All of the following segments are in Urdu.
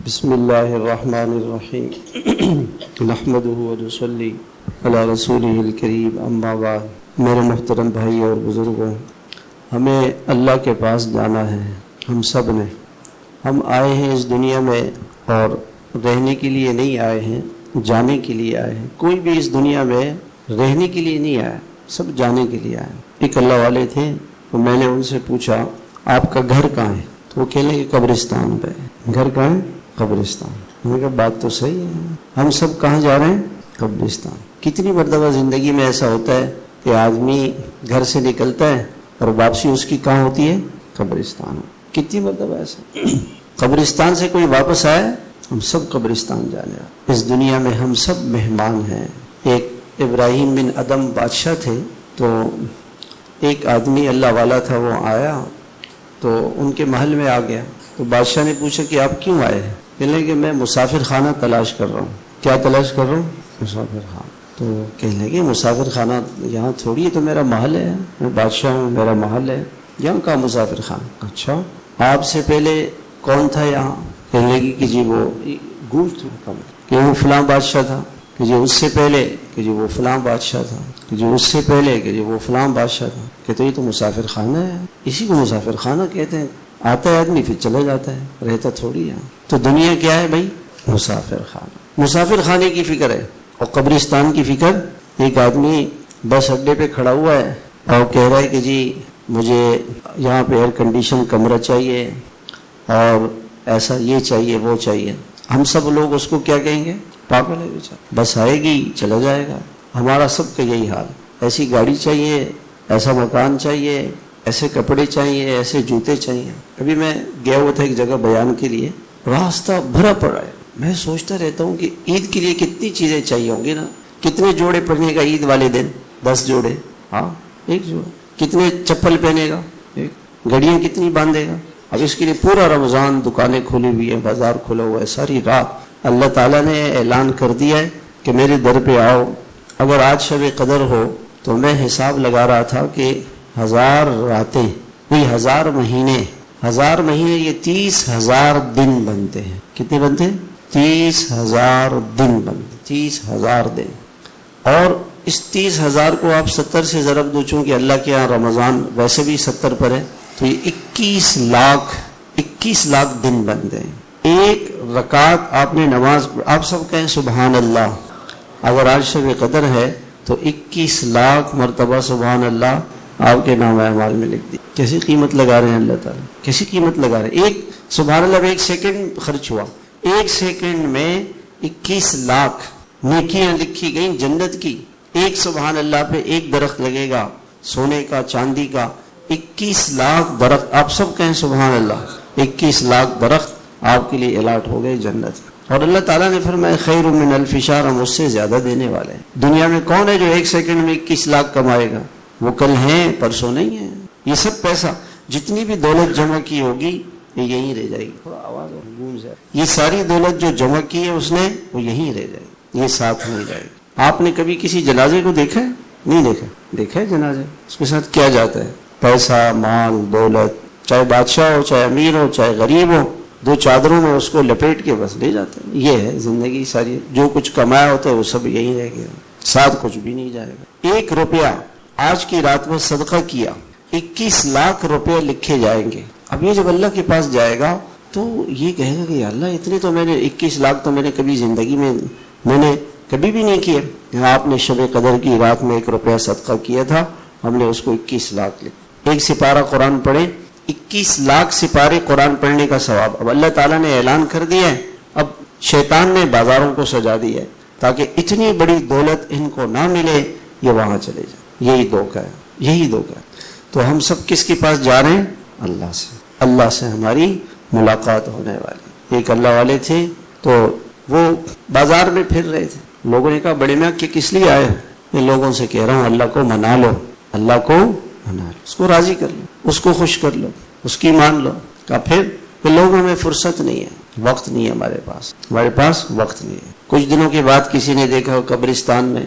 بسم اللہ الرحمن الرحیم نحمدہ ونصلی علی رسولہ الکریم اما بعد۔ میرے محترم بھائی اور بزرگوں، ہمیں اللہ کے پاس جانا ہے۔ ہم سب نے، ہم آئے ہیں اس دنیا میں اور رہنے کے لیے نہیں آئے ہیں، جانے کے لیے آئے ہیں۔ کوئی بھی اس دنیا میں رہنے کے لیے نہیں آیا، سب جانے کے لیے آئے۔ ایک اللہ والے تھے تو میں نے ان سے پوچھا آپ کا گھر کہاں ہے؟ تو وہ کہنے کہ قبرستان پہ۔ گھر کہاں ہے؟ قبرستان۔ میں نے کہا بات تو صحیح ہے، ہم سب کہاں جا رہے ہیں؟ قبرستان۔ کتنی مرتبہ زندگی میں ایسا ہوتا ہے کہ آدمی گھر سے نکلتا ہے اور واپسی اس کی کہاں ہوتی ہے؟ قبرستان۔ کتنی مرتبہ ایسا؟ قبرستان سے کوئی واپس آئے؟ ہم سب قبرستان جانے والے۔ اس دنیا میں ہم سب مہمان ہیں۔ ایک ابراہیم بن ادم بادشاہ تھے، تو ایک آدمی اللہ والا تھا، وہ آیا تو ان کے محل میں آ گیا۔ تو بادشاہ نے پوچھا کہ آپ کیوں آئے ہیں؟ کہنے کہ میں مسافر خانہ تلاش کر رہا ہوں۔ کیا تلاش کر رہا ہوں؟ مسافر خانہ۔ تو کہنے کہ مسافر خانہ یہاں تھوڑی ہے، تو میرا محل ہے، میں بادشاہ ہوں، میرا محل ہے، یہاں کا مسافر خانہ۔ اچھا، آپ سے پہلے کون تھا یہاں؟ کہنے لگی کہ جی وہ گوشت کہ وہ فلاں بادشاہ تھا، کہ جی اس سے پہلے کہ جی وہ فلاں بادشاہ تھا، کہ جی اس سے پہلے کہ جی وہ فلاں بادشاہ تھا۔ کہتے یہ تو مسافر خانہ ہے، اسی کو مسافر خانہ کہتے ہیں۔ آتا ہے آدمی پھر چلا جاتا ہے، رہتا تھوڑی ہے۔ تو دنیا کیا ہے بھائی؟ مسافر خانہ۔ مسافر خانے کی فکر ہے اور قبرستان کی فکر۔ ایک آدمی بس اڈے پہ کھڑا ہوا ہے اور کہہ رہا ہے کہ جی مجھے یہاں پہ ایئر کنڈیشن کمرہ چاہیے اور ایسا یہ چاہیے وہ چاہیے۔ ہم سب لوگ اس کو کیا کہیں گے؟ پاگل ہے بیچارہ، بس آئے گی چلا جائے گا۔ ہمارا سب کا یہی حال، ایسی گاڑی چاہیے، ایسا مکان چاہیے، ایسے کپڑے چاہیے، ایسے جوتے چاہیے۔ ابھی میں گیا ہوا تھا ایک جگہ بیان کے لیے، راستہ بھرا پڑا ہے۔ میں سوچتا رہتا ہوں کہ عید کے لیے کتنی چیزیں چاہیے ہوں گی نا۔ کتنے جوڑے پہنے گا عید والے دن؟ 10 جوڑے، ہاں ایک جوڑا۔ کتنے چپل پہنے گا؟ ایک۔ گھڑیاں کتنی باندھے گا؟ اب اس کے لیے پورا رمضان دکانیں کھلی ہوئی ہیں، بازار کھلا ہوا ہے، ساری رات اللہ تعالیٰ نے اعلان کر دیا ہے کہ میرے در پہ آؤ۔ اگر آج شب قدر ہو تو میں حساب لگا رہا تھا کہ 1000 راتیں، کوئی 1000 مہینے، 1000 مہینے یہ 30,000 دن بنتے ہیں۔ کتنے بنتے ہیں؟ 30,000 دن بنتے، 30,000 دن۔ اور اس 30,000 کو آپ 70 سے ضرب دو، چونکہ اللہ کے یہاں رمضان ویسے بھی 70 پر ہے، تو یہ 21 لاکھ دن بنتے ہیں۔ ایک رکعت آپ نے نماز، آپ سب کہیں سبحان اللہ، اگر آج شب قدر ہے تو 21 لاکھ مرتبہ سبحان اللہ آپ کے نام اعمال میں لکھ دی۔ کیسی قیمت لگا رہے ہیں اللہ تعالیٰ، کیسی قیمت لگا رہے ہیں۔ ایک سبحان اللہ 1 سیکنڈ خرچ ہوا، 1 سیکنڈ میں 21 لاکھ نیکیاں لکھی گئیں جنت کی۔ ایک سبحان اللہ پہ ایک درخت لگے گا سونے کا، چاندی کا۔ 21 لاکھ درخت، آپ سب کہیں سبحان اللہ، 21 لاکھ درخت آپ کے لیے الاٹ ہو گئے جنت۔ اور اللہ تعالیٰ نے فرمایا خیر من الف شہر، ہم اس سے زیادہ دینے والے ہیں۔ دنیا میں کون ہے جو 1 سیکنڈ میں 21 لاکھ کمائے گا؟ وہ کل ہیں، پرسوں نہیں ہے۔ یہ سب پیسہ، جتنی بھی دولت جمع کی ہوگی یہ یہیں رہ جائے گی۔ تھوڑا آواز اور گونج جائے، یہ ساری دولت جو جمع کی ہے اس نے، وہ یہیں رہ جائے گی، یہ ساتھ نہیں جائے گی۔ آپ نے کبھی کسی جنازے کو دیکھا ہے؟ نہیں دیکھا؟ دیکھا ہے جنازے؟ اس کے ساتھ کیا جاتا ہے؟ پیسہ، مال، دولت، چاہے بادشاہ ہو، چاہے امیر ہو، چاہے غریب ہو، 2 چادروں میں اس کو لپیٹ کے بس لے جاتے ہیں۔ یہ ہے زندگی ساری، جو کچھ کمایا ہوتا ہے وہ سب یہیں رہ گیا، ساتھ کچھ بھی نہیں جائے گا۔ 1 روپیہ آج کی رات میں صدقہ کیا، 21 لاکھ روپے لکھے جائیں گے۔ اب یہ جب اللہ کے پاس جائے گا تو یہ کہے گا کہ اللہ اتنے تو میں نے 21 لاکھ تو میں نے کبھی زندگی میں نے کبھی بھی نہیں کیے۔ آپ نے شب قدر کی رات میں 1 روپیہ صدقہ کیا تھا، ہم نے اس کو 21 لاکھ لکھا۔ 1 سپارہ قرآن پڑھے، 21 لاکھ سپارے قرآن پڑھنے کا ثواب۔ اب اللہ تعالیٰ نے اعلان کر دیا ہے، اب شیطان نے بازاروں کو سجا دیا ہے تاکہ اتنی بڑی دولت ان کو نہ ملے، یہ وہاں چلے جائیں۔ یہی دھوکہ ہے، یہی دھوکہ ہے۔ تو ہم سب کس کے پاس جا رہے ہیں؟ اللہ سے۔ اللہ سے ہماری ملاقات ہونے والی۔ ایک اللہ والے تھے تو وہ بازار میں پھر رہے تھے، لوگوں نے کہا بڑے میاں کہ کس لیے آئے؟ میں لوگوں سے کہہ رہا ہوں اللہ کو منا لو، اللہ کو منا لو، اس کو راضی کر لو، اس کو خوش کر لو، اس کی مان لو۔ کہا پھر لوگوں میں فرصت نہیں ہے، وقت نہیں ہے ہمارے پاس وقت نہیں ہے۔ کچھ دنوں کے بعد کسی نے دیکھا قبرستان میں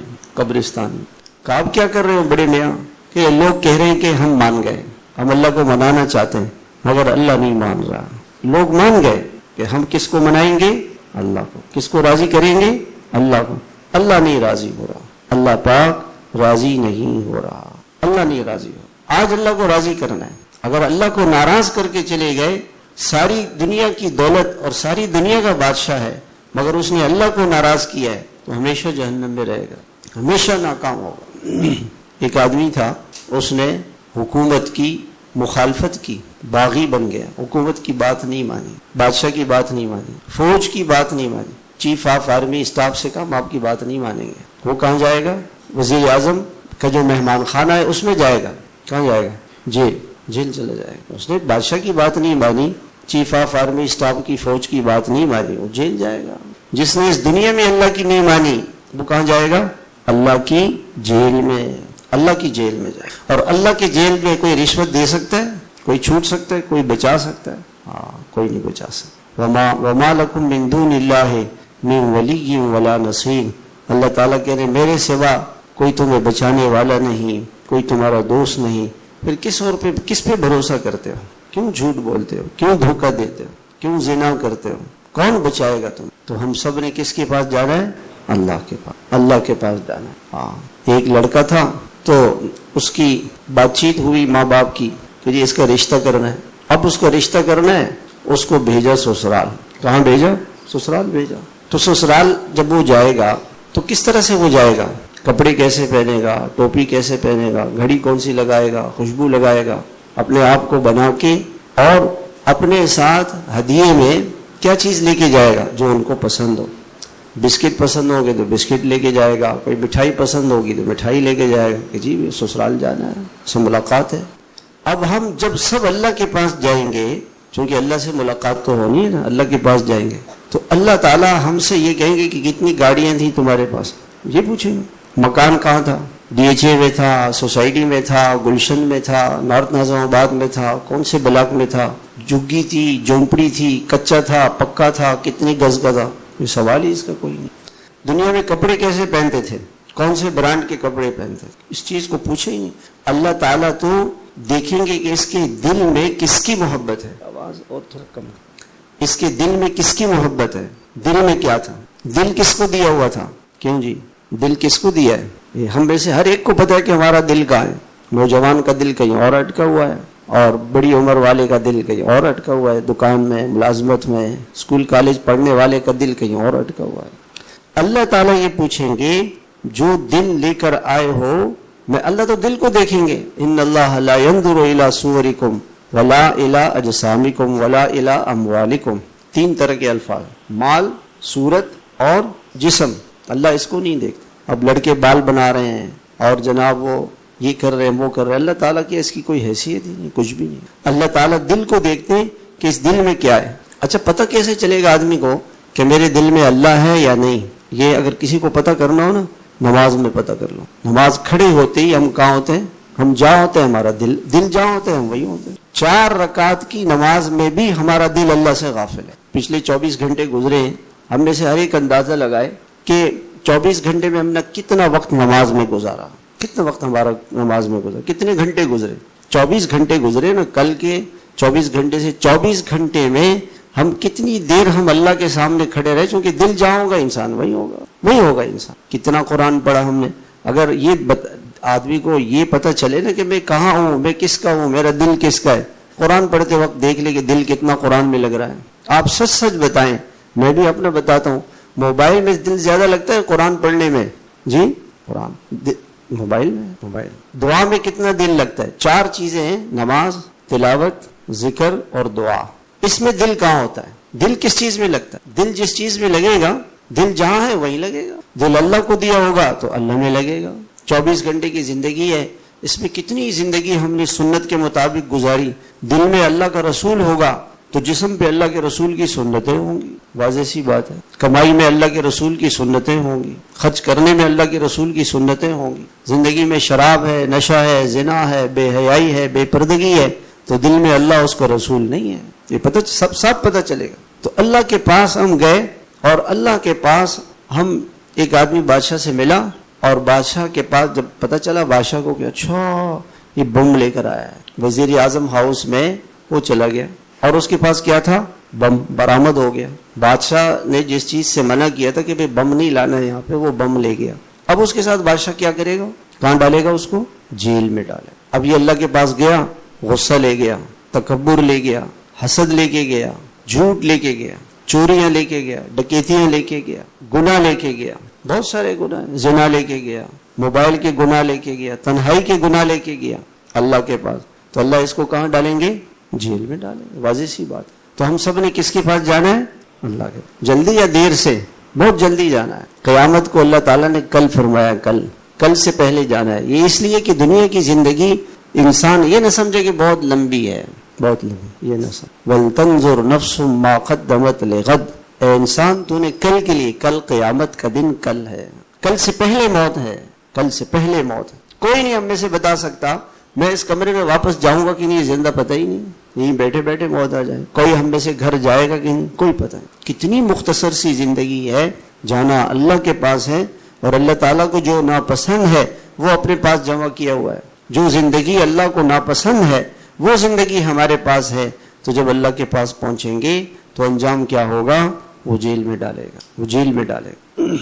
کہا اب کیا کر رہے ہو بڑے میاں؟ کہ لوگ کہہ رہے ہیں کہ ہم مان گئے، ہم اللہ کو منانا چاہتے ہیں مگر اللہ نہیں مان رہا۔ لوگ مان گئے کہ ہم کس کو منائیں گے؟ اللہ کو. کس کو راضی کریں گے؟ اللہ کو. اللہ نہیں راضی ہو رہا, اللہ پاک راضی نہیں ہو رہا, اللہ نہیں راضی ہو. آج اللہ کو راضی کرنا ہے. اگر اللہ کو ناراض کر کے چلے گئے, ساری دنیا کی دولت اور ساری دنیا کا بادشاہ ہے مگر اس نے اللہ کو ناراض کیا ہے تو ہمیشہ جہنم میں رہے گا, ہمیشہ ناکام ہوگا. ایک آدمی تھا, اس نے حکومت کی مخالفت کی, باغی بن گیا, حکومت کی بات نہیں مانی, بادشاہ کی بات نہیں مانی, فوج کی بات نہیں مانی, چیف آف آرمی اسٹاف سے کہا ہم آپ کی بات نہیں مانیں گے. وہ کہاں جائے گا؟ وزیر اعظم کا جو مہمان خانہ ہے اس میں جائے گا. کہاں جائے گا؟ جیل چلا جائے گا. اس نے بادشاہ کی بات نہیں مانی, چیف آف آرمی اسٹاف کی فوج کی بات نہیں مانی, وہ جیل جائے گا. جس نے اس دنیا میں اللہ کی نہیں مانی وہ کہاں جائے گا؟ اللہ کی جیل میں, اللہ کی جیل میں جائے گا. اور اللہ کی جیل میں کوئی رشوت دے سکتا ہے؟ کوئی چھوٹ سکتا ہے؟ کوئی بچا سکتا ہے؟ کوئی نہیں بچا سکتا. وما لکم من دون اللہ من ولی ولا نصیر. اللہ تعالیٰ کہہ رہے میرے سوا کوئی تمہیں بچانے والا نہیں, کوئی تمہارا دوست نہیں. پھر کس پہ بھروسہ کرتے ہو؟ کیوں جھوٹ بولتے ہو؟ کیوں دھوکہ دیتے ہو؟ کیوں زنا کرتے ہو؟ کون بچائے گا تم؟ تو ہم سب نے کس کے پاس جانا ہے؟ اللہ کے پاس, اللہ کے پاس جانا ہے. ایک لڑکا تھا تو اس کی بات چیت ہوئی ماں باپ کی کہ جی اس کا رشتہ کرنا ہے. اب اس کا رشتہ کرنا ہے, اس کو بھیجا سسرال. کہاں بھیجا؟ سسرال بھیجا. تو سسرال جب وہ جائے گا تو کس طرح سے وہ جائے گا؟ کپڑے کیسے پہنے گا, ٹوپی کیسے پہنے گا, گھڑی کون سی لگائے گا, خوشبو لگائے گا, اپنے آپ کو بنا کے, اور اپنے ساتھ ہدیے میں کیا چیز لے کے جائے گا جو ان کو پسند ہو. بسکٹ پسند ہوگے تو بسکٹ لے کے جائے گا, کوئی مٹھائی پسند ہوگی تو مٹھائی لے کے جائے گا کہ جی سسرال جانا ہے, سے ملاقات ہے. اب ہم جب سب اللہ کے پاس جائیں گے, چونکہ اللہ سے ملاقات تو ہونی ہے نا, اللہ کے پاس جائیں گے تو اللہ تعالیٰ ہم سے یہ کہیں گے کہ کتنی گاڑیاں تھیں تمہارے پاس, یہ پوچھیں گے. مکان کہاں تھا؟ ڈی ایچ اے میں تھا, سوسائٹی میں تھا, گلشن میں تھا, نارتھ نظام آباد میں تھا, کون سے بلاک میں تھا, جھگی تھی, جھونپڑی تھی, کچا تھا, پکا تھا, کتنے گز کا تھا؟ یہ سوال ہی اس کا کوئی نہیں. دنیا میں کپڑے کیسے پہنتے تھے, کون سے برانڈ کے کپڑے پہنتے تھے, اس چیز کو پوچھے ہی نہیں. اللہ تعالیٰ تو دیکھیں گے کہ اس کے دل میں کس کی محبت ہے. آواز اور تھوڑا کم. اس کے دل میں کس کی محبت ہے, دل میں کیا تھا, دل کس کو دیا ہوا تھا. کیوں جی, دل کس کو دیا ہے؟ ہم میں سے ہر ایک کو پتا ہے کہ ہمارا دل کہاں ہے. نوجوان کا دل کہیں اور اٹکا ہوا ہے, اور بڑی عمر والے کا دل کہیں اور اٹکا ہوا ہے, دکان میں, ملازمت میں, اسکول کالج پڑھنے والے کا دل کہیں اور اٹکا ہوا ہے. اللہ تعالیٰ یہ پوچھیں گے جو دل لے کر آئے ہو, میں اللہ تو دل کو دیکھیں گے. ان اللہ لا ينظر الى صورکم ولا الى اجسامکم ولا الى اموالکم. 3 طرح کے الفاظ, مال, صورت اور جسم. اللہ اس کو نہیں دیکھتا. اب لڑکے بال بنا رہے ہیں اور جناب وہ یہ کر رہے ہیں, وہ کر رہے ہیں, اللہ تعالیٰ کی اس کی کوئی حیثیت ہی نہیں, کچھ بھی نہیں. اللہ تعالیٰ دل کو دیکھتے ہیں کہ اس دل میں کیا ہے. اچھا پتہ کیسے چلے گا آدمی کو کہ میرے دل میں اللہ ہے یا نہیں؟ یہ اگر کسی کو پتہ کرنا ہو نا, نماز میں پتہ کر لو. نماز کھڑے ہوتے ہی ہم کہاں ہوتے ہیں؟ ہم جہاں ہوتے ہیں, ہمارا دل جہاں ہوتا ہے ہم وہی ہوتے ہیں. 4 رکعت کی نماز میں بھی ہمارا دل اللہ سے غافل ہے. پچھلے 24 گھنٹے گزرے ہیں, ہم میں سے ہر ایک اندازہ لگائے کہ 24 گھنٹے میں ہم نے کتنا وقت نماز میں گزارا, کتنا وقت ہمارا نماز میں گزرا, کتنے گھنٹے گزرے. 24 گھنٹے گزرے نا, کل کے 24 گھنٹے سے 24 گھنٹے میں ہم کتنی دیر ہم اللہ کے سامنے کھڑے رہے, چونکہ دل جہاں ہوگا انسان وہی ہوگا انسان. کتنا قرآن پڑھا ہم نے. اگر یہ آدمی کو یہ پتہ چلے نا کہ میں کہاں ہوں, میں کس کا ہوں, میرا دل کس کا ہے, قرآن پڑھتے وقت دیکھ لے کہ دل کتنا قرآن میں لگ رہا ہے. آپ سچ بتائیں, میں بھی اپنا بتاتا ہوں, موبائل میں دل زیادہ لگتا ہے قرآن پڑھنے میں؟ جی قرآن موبائل میں. دعا میں کتنا دل لگتا ہے؟ 4 چیزیں ہیں, نماز, تلاوت, ذکر اور دعا. اس میں دل کہاں ہوتا ہے؟ دل کس چیز میں لگتا ہے؟ دل جس چیز میں لگے گا, دل جہاں ہے وہیں لگے گا. دل اللہ کو دیا ہوگا تو اللہ میں لگے گا. 24 گھنٹے کی زندگی ہے, اس میں کتنی زندگی ہم نے سنت کے مطابق گزاری. دل میں اللہ کا رسول ہوگا تو جسم پہ اللہ کے رسول کی سنتیں ہوں گی. واضح سی بات ہے. کمائی میں اللہ کے رسول کی سنتیں ہوں گی, خرچ کرنے میں اللہ کے رسول کی سنتیں ہوں گی. زندگی میں شراب ہے, نشہ ہے, زنا ہے, بے حیائی ہے, بے پردگی ہے, تو دل میں اللہ اس کا رسول نہیں ہے. یہ پتہ سب پتہ چلے گا. تو اللہ کے پاس ہم گئے, اور اللہ کے پاس ہم, ایک آدمی بادشاہ سے ملا, اور بادشاہ کے پاس جب پتہ چلا بادشاہ کو کہ اچھا یہ بم لے کر آیا ہے, وزیر اعظم ہاؤس میں وہ چلا گیا, اور اس کے پاس کیا تھا؟ بم برآمد ہو گیا. بادشاہ نے جس چیز سے منع کیا تھا کہ بھئی بم نہیں لانا ہے یہاں پہ، وہ بم لے گیا. اب اس کے ساتھ بادشاہ کیا کرے گا؟ کہاں ڈالے گا اس کو؟ جیل میں ڈالے. اب یہ اللہ کے پاس گیا، غصہ لے گیا، تکبر لے گیا، حسد لے کے گیا، جھوٹ لے کے گیا، چوریاں لے کے گیا، ڈکیتیاں لے کے گیا، گناہ لے کے گیا، بہت سارے گناہ، زنا لے کے گیا، موبائل کے گناہ لے کے گیا، تنہائی کے گناہ لے کے گیا اللہ کے پاس. تو اللہ اس کو کہاں ڈالیں گے؟ جیل میں ڈالیں گے. واضح سی بات. تو ہم سب نے کس کے پاس جانا ہے؟ اللہ کے. جلدی یا دیر سے؟ بہت جلدی جانا ہے. قیامت کو اللہ تعالیٰ نے کل فرمایا، کل سے پہلے جانا ہے. یہ اس لیے کہ دنیا کی زندگی انسان یہ نہ سمجھے کہ بہت لمبی ہے، بہت لمبی، یہ نہ سمجھ. وَلْتَنْظُرْ نَفْسٌ مَا قَدَّمَتْ لِغَدٍ. اے انسان، تو نے کل کے لیے، کل قیامت کا دن کل ہے، کل سے پہلے موت ہے، کل سے پہلے موت ہے. کوئی نہیں ہم میں سے بتا سکتا میں اس کمرے میں واپس جاؤں گا کہ نہیں، زندہ پتہ ہی نہیں. یہیں بیٹھے بیٹھے موت آ جائے. کوئی ہم میں سے گھر جائے گا کہ نہیں، کوئی پتہ نہیں. کتنی مختصر سی زندگی ہے. جانا اللہ کے پاس ہے، اور اللہ تعالیٰ کو جو ناپسند ہے وہ اپنے پاس جمع کیا ہوا ہے. جو زندگی اللہ کو ناپسند ہے وہ زندگی ہمارے پاس ہے. تو جب اللہ کے پاس پہنچیں گے تو انجام کیا ہوگا؟ وہ جیل میں ڈالے گا، وہ جیل میں ڈالے گا.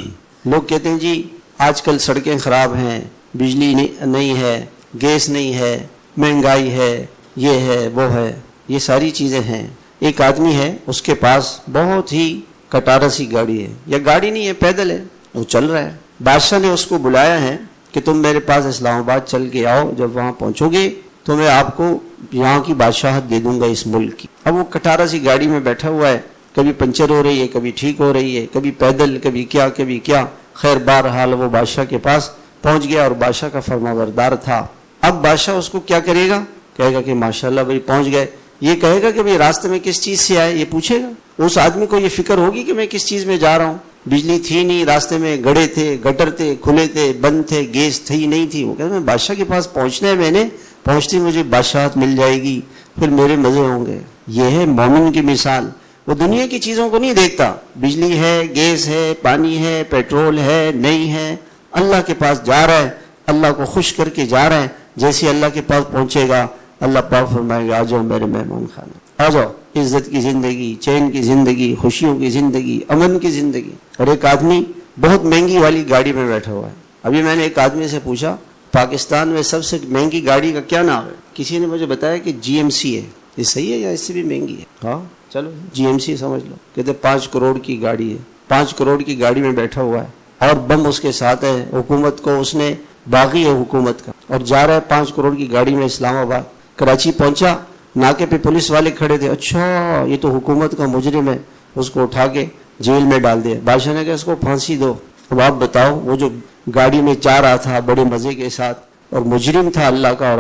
لوگ کہتے ہیں جی آج کل سڑکیں خراب ہیں، بجلی نہیں ہے، گیس نہیں ہے، مہنگائی ہے، یہ ہے وہ ہے. یہ ساری چیزیں ہیں. ایک آدمی ہے، اس کے پاس بہت ہی کٹارا سی گاڑی ہے، یا گاڑی نہیں ہے، پیدل ہے، وہ چل رہا ہے. بادشاہ نے اس کو بلایا ہے کہ تم میرے پاس اسلام آباد چل کے آؤ، جب وہاں پہنچو گے تو میں آپ کو یہاں کی بادشاہت دے دوں گا اس ملک کی. اب وہ کٹارا سی گاڑی میں بیٹھا ہوا ہے، کبھی پنچر ہو رہی ہے، کبھی ٹھیک ہو رہی ہے، کبھی پیدل، کبھی کیا کبھی کیا. خیر بہرحال وہ بادشاہ کے پاس پہنچ گیا اور بادشاہ کا فرما بردار تھا. اب بادشاہ اس کو کیا کرے گا؟ کہے گا کہ ماشاءاللہ بھائی پہنچ گئے. یہ کہے گا کہ بھائی راستے میں کس چیز سے آئے، یہ پوچھے گا. اس آدمی کو یہ فکر ہوگی کہ میں کس چیز میں جا رہا ہوں. بجلی تھی نہیں، راستے میں گڑھے تھے، گٹر تھے، کھلے تھے، بند تھے، گیس تھی نہیں تھی. وہ کہتا میں بادشاہ کے پاس پہنچنا ہے، میں نے پہنچتی مجھے بادشاہت مل جائے گی، پھر میرے مزے ہوں گے. یہ ہے مومن کی مثال. وہ دنیا کی چیزوں کو نہیں دیکھتا. بجلی ہے، گیس ہے، پانی ہے، پیٹرول ہے، نہیں ہے، اللہ کے پاس جا رہا ہے، اللہ کو خوش کر کے جا رہا ہے. جیسے اللہ کے پاس پہنچے گا اللہ پاک فرمائے گا آ جاؤ میرے مہمان خانے، آ جاؤ. عزت کی زندگی، چین کی زندگی، خوشیوں کی زندگی، امن کی زندگی. اور ایک آدمی بہت مہنگی والی گاڑی میں بیٹھا ہوا ہے. ابھی میں نے ایک آدمی سے پوچھا پاکستان میں سب سے مہنگی گاڑی کا کیا نام ہے؟ کسی نے مجھے بتایا کہ جی ایم سی ہے. یہ صحیح ہے یا اس سے بھی مہنگی ہے؟ ہاں چلو جی ایم سی سمجھ لو. کہتے 5 کروڑ کی گاڑی ہے. 5 کروڑ کی گاڑی میں بیٹھا ہوا ہے اور بم اس کے ساتھ ہے. حکومت کو اس نے باغی ہے حکومت کا، اور جا رہا ہے 5 کروڑ کی گاڑی میں اسلام آباد. کراچی پہنچا، ناکے پہ پولیس والے کھڑے تھے. اچھا یہ تو حکومت کا مجرم ہے. اس کو اٹھا کے جیل میں ڈال دیا. بادشاہ نے کہا اس کو پھانسی دو. اب آپ بتاؤ، وہ جو گاڑی میں جا رہا تھا بڑے مزے کے ساتھ اور مجرم تھا اللہ کا، اور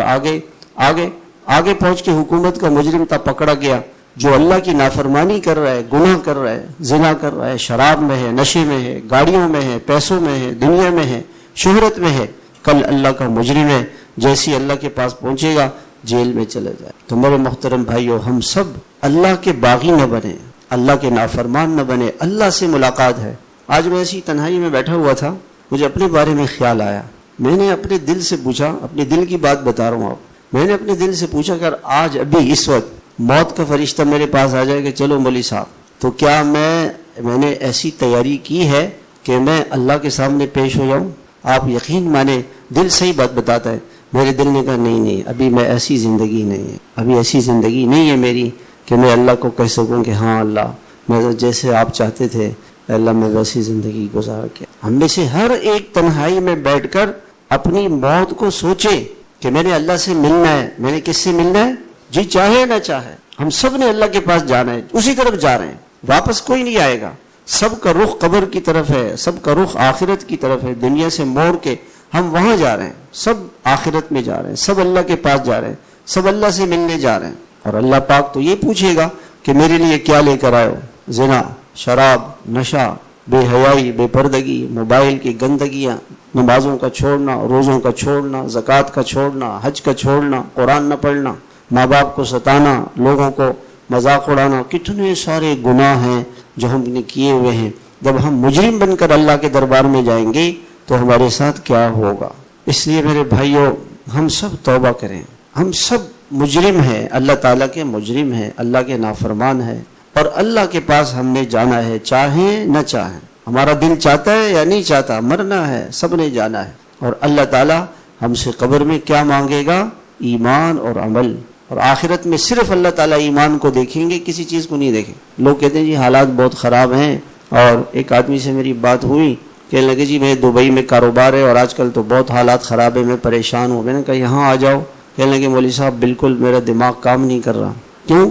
آگے پہنچ کے حکومت کا مجرم تھا، پکڑا گیا. جو اللہ کی نافرمانی کر رہا ہے، گناہ کر رہا ہے، زنا کر رہا ہے، شراب میں ہے، نشے میں ہے، گاڑیوں میں ہے، پیسوں میں ہے، دنیا میں ہے، شہرت میں ہے، کل اللہ کا مجرم ہے. جیسی اللہ کے پاس پہنچے گا جیل میں چلے جائے. تو میرے محترم بھائیو، ہم سب اللہ کے باغی نہ بنے، اللہ کے نافرمان نہ بنے. اللہ سے ملاقات ہے. آج میں ایسی تنہائی میں بیٹھا ہوا تھا، مجھے اپنے بارے میں خیال آیا. میں نے اپنے دل سے پوچھا، اپنے دل کی بات بتا رہا ہوں آپ. میں نے اپنے دل سے پوچھا کہ آج ابھی اس وقت موت کا فرشتہ میرے پاس آ جائے کہ چلو مولوی صاحب، تو کیا میں نے ایسی تیاری کی ہے کہ میں اللہ کے سامنے پیش ہو جاؤں؟ آپ یقین مانے دل صحیح بات بتاتا ہے. میرے دل نے کہا نہیں، ابھی میں ایسی زندگی نہیں ہے، ابھی ایسی زندگی نہیں ہے میری کہ میں اللہ کو کہہ سکوں کہ ہاں اللہ میں جیسے آپ چاہتے تھے اللہ میں ویسی زندگی گزار کے. ہم میں سے ہر ایک تنہائی میں بیٹھ کر اپنی موت کو سوچے کہ میں نے اللہ سے ملنا ہے. میں نے کس سے ملنا ہے؟ جی چاہے نہ چاہے ہم سب نے اللہ کے پاس جانا ہے. اسی طرف جا رہے ہیں، واپس کوئی نہیں آئے گا. سب کا رخ قبر کی طرف ہے، سب کا رخ آخرت کی طرف ہے. دنیا سے موڑ کے ہم وہاں جا رہے ہیں، سب آخرت میں جا رہے ہیں، سب اللہ کے پاس جا رہے ہیں، سب اللہ سے ملنے جا رہے ہیں. اور اللہ پاک تو یہ پوچھے گا کہ میرے لیے کیا لے کر آئے ہو؟ زنا، شراب، نشہ، بے حیائی، بے پردگی، موبائل کی گندگیاں، نمازوں کا چھوڑنا، روزوں کا چھوڑنا، زکوٰۃ کا چھوڑنا، حج کا چھوڑنا، قرآن نہ پڑھنا، ماں باپ کو ستانا، لوگوں کو مذاق اڑانا. کتنے سارے گناہ ہیں جو ہم نے کیے ہوئے ہیں. جب ہم مجرم بن کر اللہ کے دربار میں جائیں گے تو ہمارے ساتھ کیا ہوگا؟ اس لیے میرے بھائیوں، ہم سب توبہ کریں. ہم سب مجرم ہیں، اللہ تعالیٰ کے مجرم ہیں، اللہ کے نافرمان ہیں. اور اللہ کے پاس ہم نے جانا ہے، چاہیں نہ چاہیں. ہمارا دل چاہتا ہے یا نہیں چاہتا، مرنا ہے، سب نے جانا ہے. اور اللہ تعالیٰ ہم سے قبر میں کیا مانگے گا؟ ایمان اور عمل. اور آخرت میں صرف اللہ تعالیٰ ایمان کو دیکھیں گے، کسی چیز کو نہیں دیکھیں. لوگ کہتے ہیں جی حالات بہت خراب ہیں، اور ایک آدمی سے میری بات ہوئی، کہنے لگے جی میں دبئی میں کاروبار ہے اور آج کل تو بہت حالات خراب ہے، میں پریشان ہوں. میں نے کہا یہاں آ جاؤ. کہنے لگے مولوی صاحب بالکل میرا دماغ کام نہیں کر رہا. کیوں؟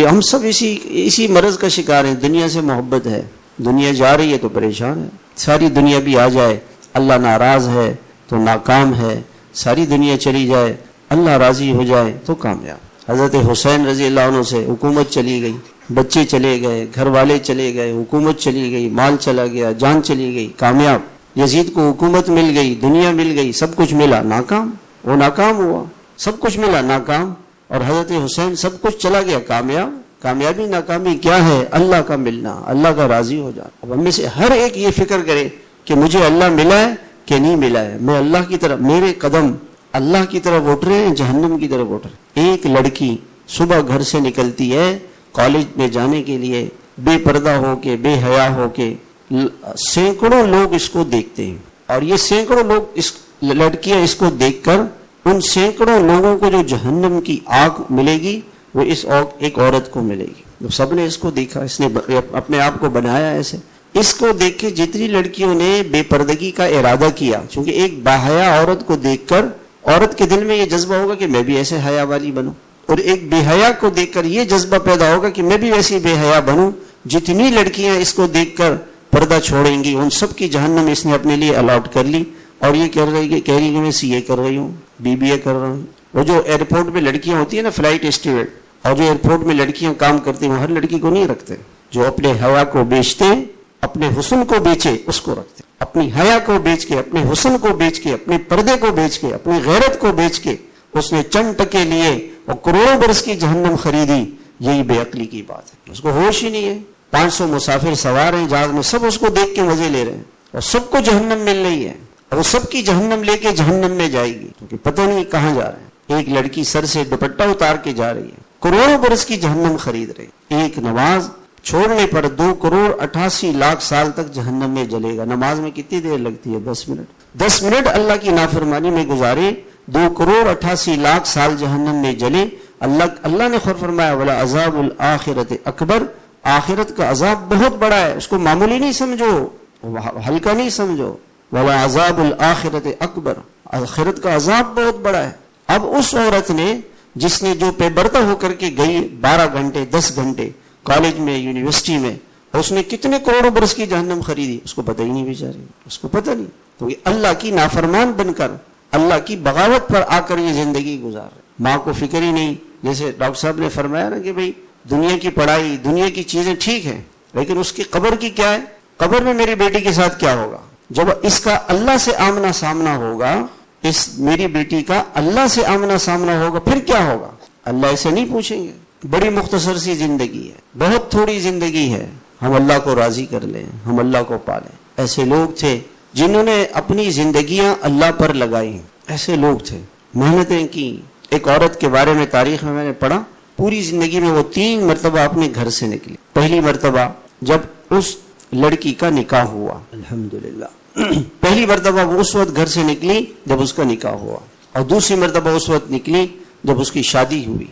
ہم سب اسی مرض کا شکار ہیں. دنیا سے محبت ہے، دنیا جا رہی ہے تو پریشان ہے. ساری دنیا بھی آ جائے اللہ ناراض ہے تو ناکام ہے، ساری دنیا چلی جائے اللہ راضی ہو جائے تو کامیاب. حضرت حسین رضی اللہ عنہ سے حکومت چلی گئی، بچے چلے گئے، گھر والے چلے گئے، حکومت چلی گئی، مال چلا گیا، جان چلی گئی، کامیاب. یزید کو حکومت مل گئی، دنیا مل گئی، سب کچھ ملا، ناکام. وہ ناکام ہوا، سب کچھ ملا، ناکام. اور حضرت حسین سب کچھ چلا گیا، کامیاب. کامیابی ناکامی کیا ہے؟ اللہ کا ملنا، اللہ کا راضی ہو جانا. اب ہم میں سے ہر ایک یہ فکر کرے کہ مجھے اللہ ملا ہے کہ نہیں ملا ہے. میں اللہ کی طرف، میرے قدم اللہ کی طرف اٹھ رہے ہیں جہنم کی طرف اٹھ رہے ہیں. ایک لڑکی صبح گھر سے نکلتی ہے کالج میں جانے کے لیے، بے پردہ ہو کے، بے حیا ہو کے، سینکڑوں لوگ اس کو دیکھتے ہیں. اور یہ سینکڑوں لوگ، اس لڑکیاں اس کو دیکھ کر، ان سینکڑوں لوگوں کو جو جہنم کی آگ ملے گی وہ اس ایک عورت کو ملے گی. سب نے اس کو دیکھا، اس نے اپنے آپ کو بنایا ایسے. اس کو دیکھ کے جتنی لڑکیوں نے بے پردگی کا ارادہ کیا، چونکہ ایک باحیا عورت کو دیکھ کر عورت کے دل میں یہ جذبہ ہوگا کہ میں بھی ایسے حیا والی بنوں، اور ایک بے حیا کو دیکھ کر یہ جذبہ پیدا ہوگا کہ میں بھی ویسی بے حیا بنوں. جتنی لڑکیاں اس کو دیکھ کر پردہ چھوڑیں گی ان سب کی جہنم اس نے اپنے لیے الاٹ کر لی. اور یہ کہہ رہی کہ میں CA کر رہی ہوں، BBA کر رہا ہوں. وہ جو ایئرپورٹ میں لڑکیاں ہوتی ہیں نا، فلائٹ اسٹیورڈ، اور جو ایئرپورٹ میں لڑکیاں کام کرتی ہیں وہ ہر لڑکی کو نہیں رکھتے. جو اپنے حیا کو بیچتے، اپنے حسن کو بیچے اس کو رکھتے. اپنی حیا کو بیچ کے، اپنے حسن کو بیچ کے، اپنے پردے کو بیچ کے، اپنی غیرت کو بیچ کے اس نے چند ٹکے لیے اور کروڑوں برس کی جہنم خریدی. یہی بے عقلی کی بات ہے. اس کو ہوش ہی نہیں ہے. 500 مسافر سوار ہیں جہاز میں، سب اس کو دیکھ کے مزے لے رہے ہیں اور سب کو جہنم مل رہی ہے، اور وہ سب کی جہنم لے کے جہنم میں جائے گی کیونکہ پتہ نہیں کہاں جا رہے ہیں. ایک لڑکی سر سے دوپٹہ اتار کے جا رہی ہے، کروڑوں برس کی جہنم خرید رہی. ایک نماز چھوڑنے پر 2,88,00,000 سال تک جہنم میں جلے گا. نماز میں کتنی دیر لگتی ہے؟ 10 منٹ. 10 منٹ اللہ کی نافرمانی میں گزارے، 2,88,00,000 سال جہنم میں جلے. اللہ نے خود فرمایا وَلَا عَذَابُ الْآخِرَةِ اکبر، آخرت کا عذاب بہت بڑا ہے، اس کو معمولی نہیں سمجھو، ہلکا نہیں سمجھو. وَلَا عَذَابُ الْآخِرَةِ اکبر، آخرت کا عذاب بہت بڑا ہے. اب اس عورت نے جس نے جو پے پردہ ہو کر کے گئی 12 گھنٹے 10 گھنٹے کالج میں، یونیورسٹی میں، اس نے کتنے کروڑوں برس کی جہنم خریدی، اس کو پتہ ہی نہیں بیچاری، اس کو پتہ نہیں. تو یہ اللہ کی نافرمان بن کر، اللہ کی بغاوت پر آ کر یہ زندگی گزار رہے. ماں کو فکر ہی نہیں. جیسے ڈاکٹر صاحب نے فرمایا نا کہ بھئی دنیا کی پڑھائی، دنیا کی چیزیں ٹھیک ہیں، لیکن اس کی قبر کی کیا ہے؟ قبر میں میری بیٹی کے ساتھ کیا ہوگا؟ جب اس کا اللہ سے آمنا سامنا ہوگا، اس میری بیٹی کا اللہ سے آمنا سامنا ہوگا، پھر کیا ہوگا؟ اللہ اسے نہیں پوچھیں گے. بڑی مختصر سی زندگی ہے، بہت تھوڑی زندگی ہے، ہم اللہ کو راضی کر لیں، ہم اللہ کو پالیں. ایسے لوگ تھے جنہوں نے اپنی زندگیاں اللہ پر لگائی. ایسے لوگ تھے، محنتیں کی. ایک عورت کے بارے میں تاریخ میں نے پڑھا، پوری زندگی میں وہ 3 مرتبہ اپنے گھر سے نکلی. پہلی مرتبہ جب اس لڑکی کا نکاح ہوا، الحمدللہ، پہلی مرتبہ وہ اس وقت گھر سے نکلی جب اس کا نکاح ہوا، اور دوسری مرتبہ اس وقت نکلی جب اس کی شادی ہوئی.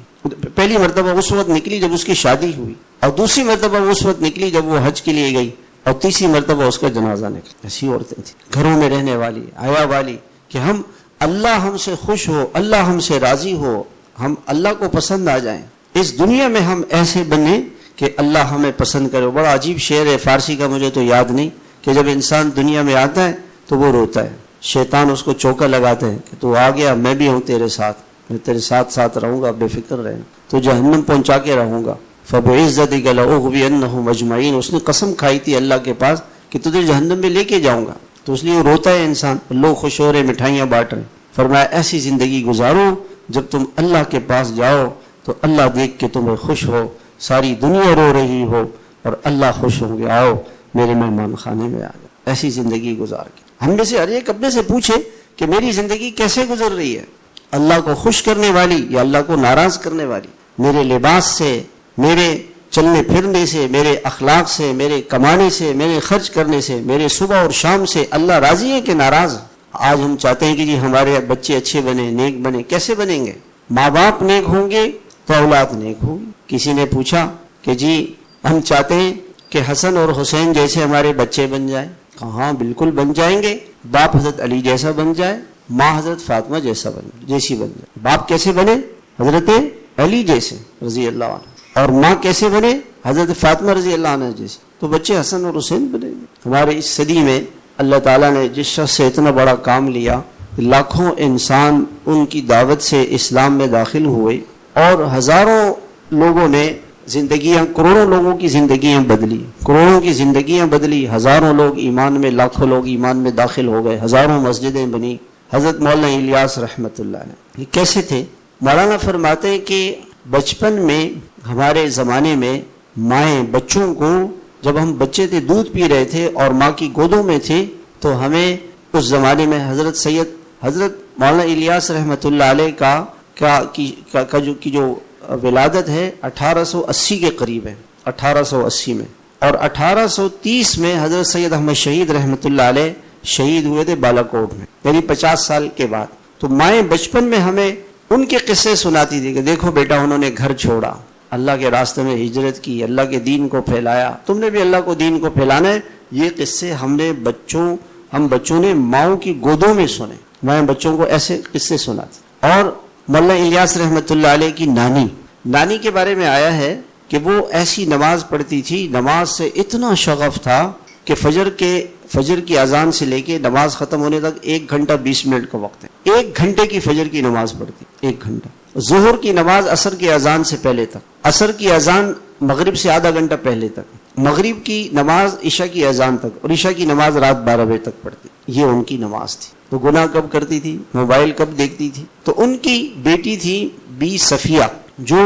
پہلی مرتبہ اس وقت نکلی جب اس کی شادی ہوئی، اور دوسری مرتبہ اس وقت نکلی جب وہ حج کے لیے گئی، اور تیسری مرتبہ اس کا جنازہ نکلا. ایسی عورتیں تھیں گھروں میں رہنے والی، حیا والی، کہ ہم اللہ ہم سے خوش ہو، اللہ ہم سے راضی ہو، ہم اللہ کو پسند آ جائیں. اس دنیا میں ہم ایسے بنے کہ اللہ ہمیں پسند کرے. بڑا عجیب شعر ہے فارسی کا، مجھے تو یاد نہیں، کہ جب انسان دنیا میں آتا ہے تو وہ روتا ہے، شیطان اس کو چوکا لگاتا ہے کہ تو آ گیا، میں بھی ہوں تیرے ساتھ، میں تیرے ساتھ ساتھ رہوں گا، بے فکر رہنا، تو جہنم پہنچا کے رہوں گا. فَبِعِزَّتِكَ لَأُغْوِيَنَّهُمْ أَجْمَعِينَ، اس نے قسم کھائی تھی اللہ کے پاس کہ تجھے جہنم میں لے کے جاؤں گا. تو اس لیے روتا ہے انسان. لوگ خوش ہو رہے، مٹھائیاں بانٹ رہے. فرمایا ایسی زندگی گزارو جب تم اللہ کے پاس جاؤ تو اللہ دیکھ کے تمہیں خوش ہو، ساری دنیا رو رہی ہو اور اللہ خوش ہوں گے، آؤ میرے مہمان خانے میں آ جاؤ. ایسی زندگی گزار کے ہم میں سے ہر ایک اپنے سے پوچھے کہ میری زندگی کیسے گزر رہی ہے، اللہ کو خوش کرنے والی یا اللہ کو ناراض کرنے والی. میرے لباس سے، میرے چلنے پھرنے سے، میرے اخلاق سے، میرے کمانے سے، میرے خرچ کرنے سے، میرے صبح اور شام سے اللہ راضی ہے کہ ناراض ہے؟ آج ہم چاہتے ہیں کہ جی ہمارے بچے اچھے بنے، نیک بنے. کیسے بنیں گے؟ ماں باپ نیک ہوں گے تو اولاد نیک ہوگی. کسی نے پوچھا کہ جی ہم چاہتے ہیں کہ حسن اور حسین جیسے ہمارے بچے بن جائیں. ہاں بالکل بن جائیں گے. باپ حضرت علی جیسا بن جائے، ماں حضرت فاطمہ جیسی بن جائے. باپ کیسے بنے؟ حضرت علی جیسے رضی اللہ عنہ. اور ماں کیسے بنے؟ حضرت فاطمہ رضی اللہ عنہ جیسے. تو بچے حسن اور حسین بنے گے. ہمارے اس صدی میں اللہ تعالیٰ نے جس شخص سے اتنا بڑا کام لیا، لاکھوں انسان ان کی دعوت سے اسلام میں داخل ہوئے اور ہزاروں لوگوں نے زندگیاں، کروڑوں لوگوں کی زندگیاں بدلی، کروڑوں کی زندگیاں بدلی. ہزاروں لوگ ایمان میں، لاکھوں لوگ ایمان میں داخل ہو گئے. ہزاروں مسجدیں بنی. حضرت مولانا الیاس رحمت اللہ علیہ یہ کیسے تھے؟ مولانا فرماتے ہیں کہ بچپن میں ہمارے زمانے میں مائیں بچوں کو، جب ہم بچے تھے دودھ پی رہے تھے اور ماں کی گودوں میں تھے، تو ہمیں اس زمانے میں حضرت مولانا الیاس رحمت اللہ علیہ کی جو ولادت ہے 1880 کے قریب ہے، 1880 میں. اور 1830 میں حضرت سید احمد شہید رحمت اللہ علیہ شہید ہوئے تھے بالا کوٹ میں، یعنی 50 سال کے بعد. تو مائیں بچپن میں ہمیں ان کے قصے سناتی تھی کہ دیکھو بیٹا انہوں نے گھر چھوڑا، اللہ کے راستے میں ہجرت کی، اللہ کے دین کو پھیلایا، تم نے بھی اللہ کو دین کو پھیلانا ہے. یہ قصے ہم بچوں نے ماؤں کی گودوں میں سنے. میں بچوں کو ایسے قصے سناتی. اور مولانا الیاس رحمت اللہ علیہ کی نانی کے بارے میں آیا ہے کہ وہ ایسی نماز پڑھتی تھی، نماز سے اتنا شغف تھا کہ فجر کی اذان سے لے کے نماز ختم ہونے تک 1 گھنٹہ 20 منٹ کا وقت ہے. 1 گھنٹے کی فجر کی نماز پڑھتی، 1 گھنٹہ. ظہر کی نماز عصر کی اذان سے پہلے تک، عصر کی اذان مغرب سے آدھا گھنٹہ پہلے تک، مغرب کی نماز عشاء کی اذان تک، اور عشاء کی نماز رات 12 بجے تک پڑھتی. یہ ان کی نماز تھی. تو گناہ کب کرتی تھی؟ موبائل کب دیکھتی تھی؟ تو ان کی بیٹی تھی بی صفیہ، جو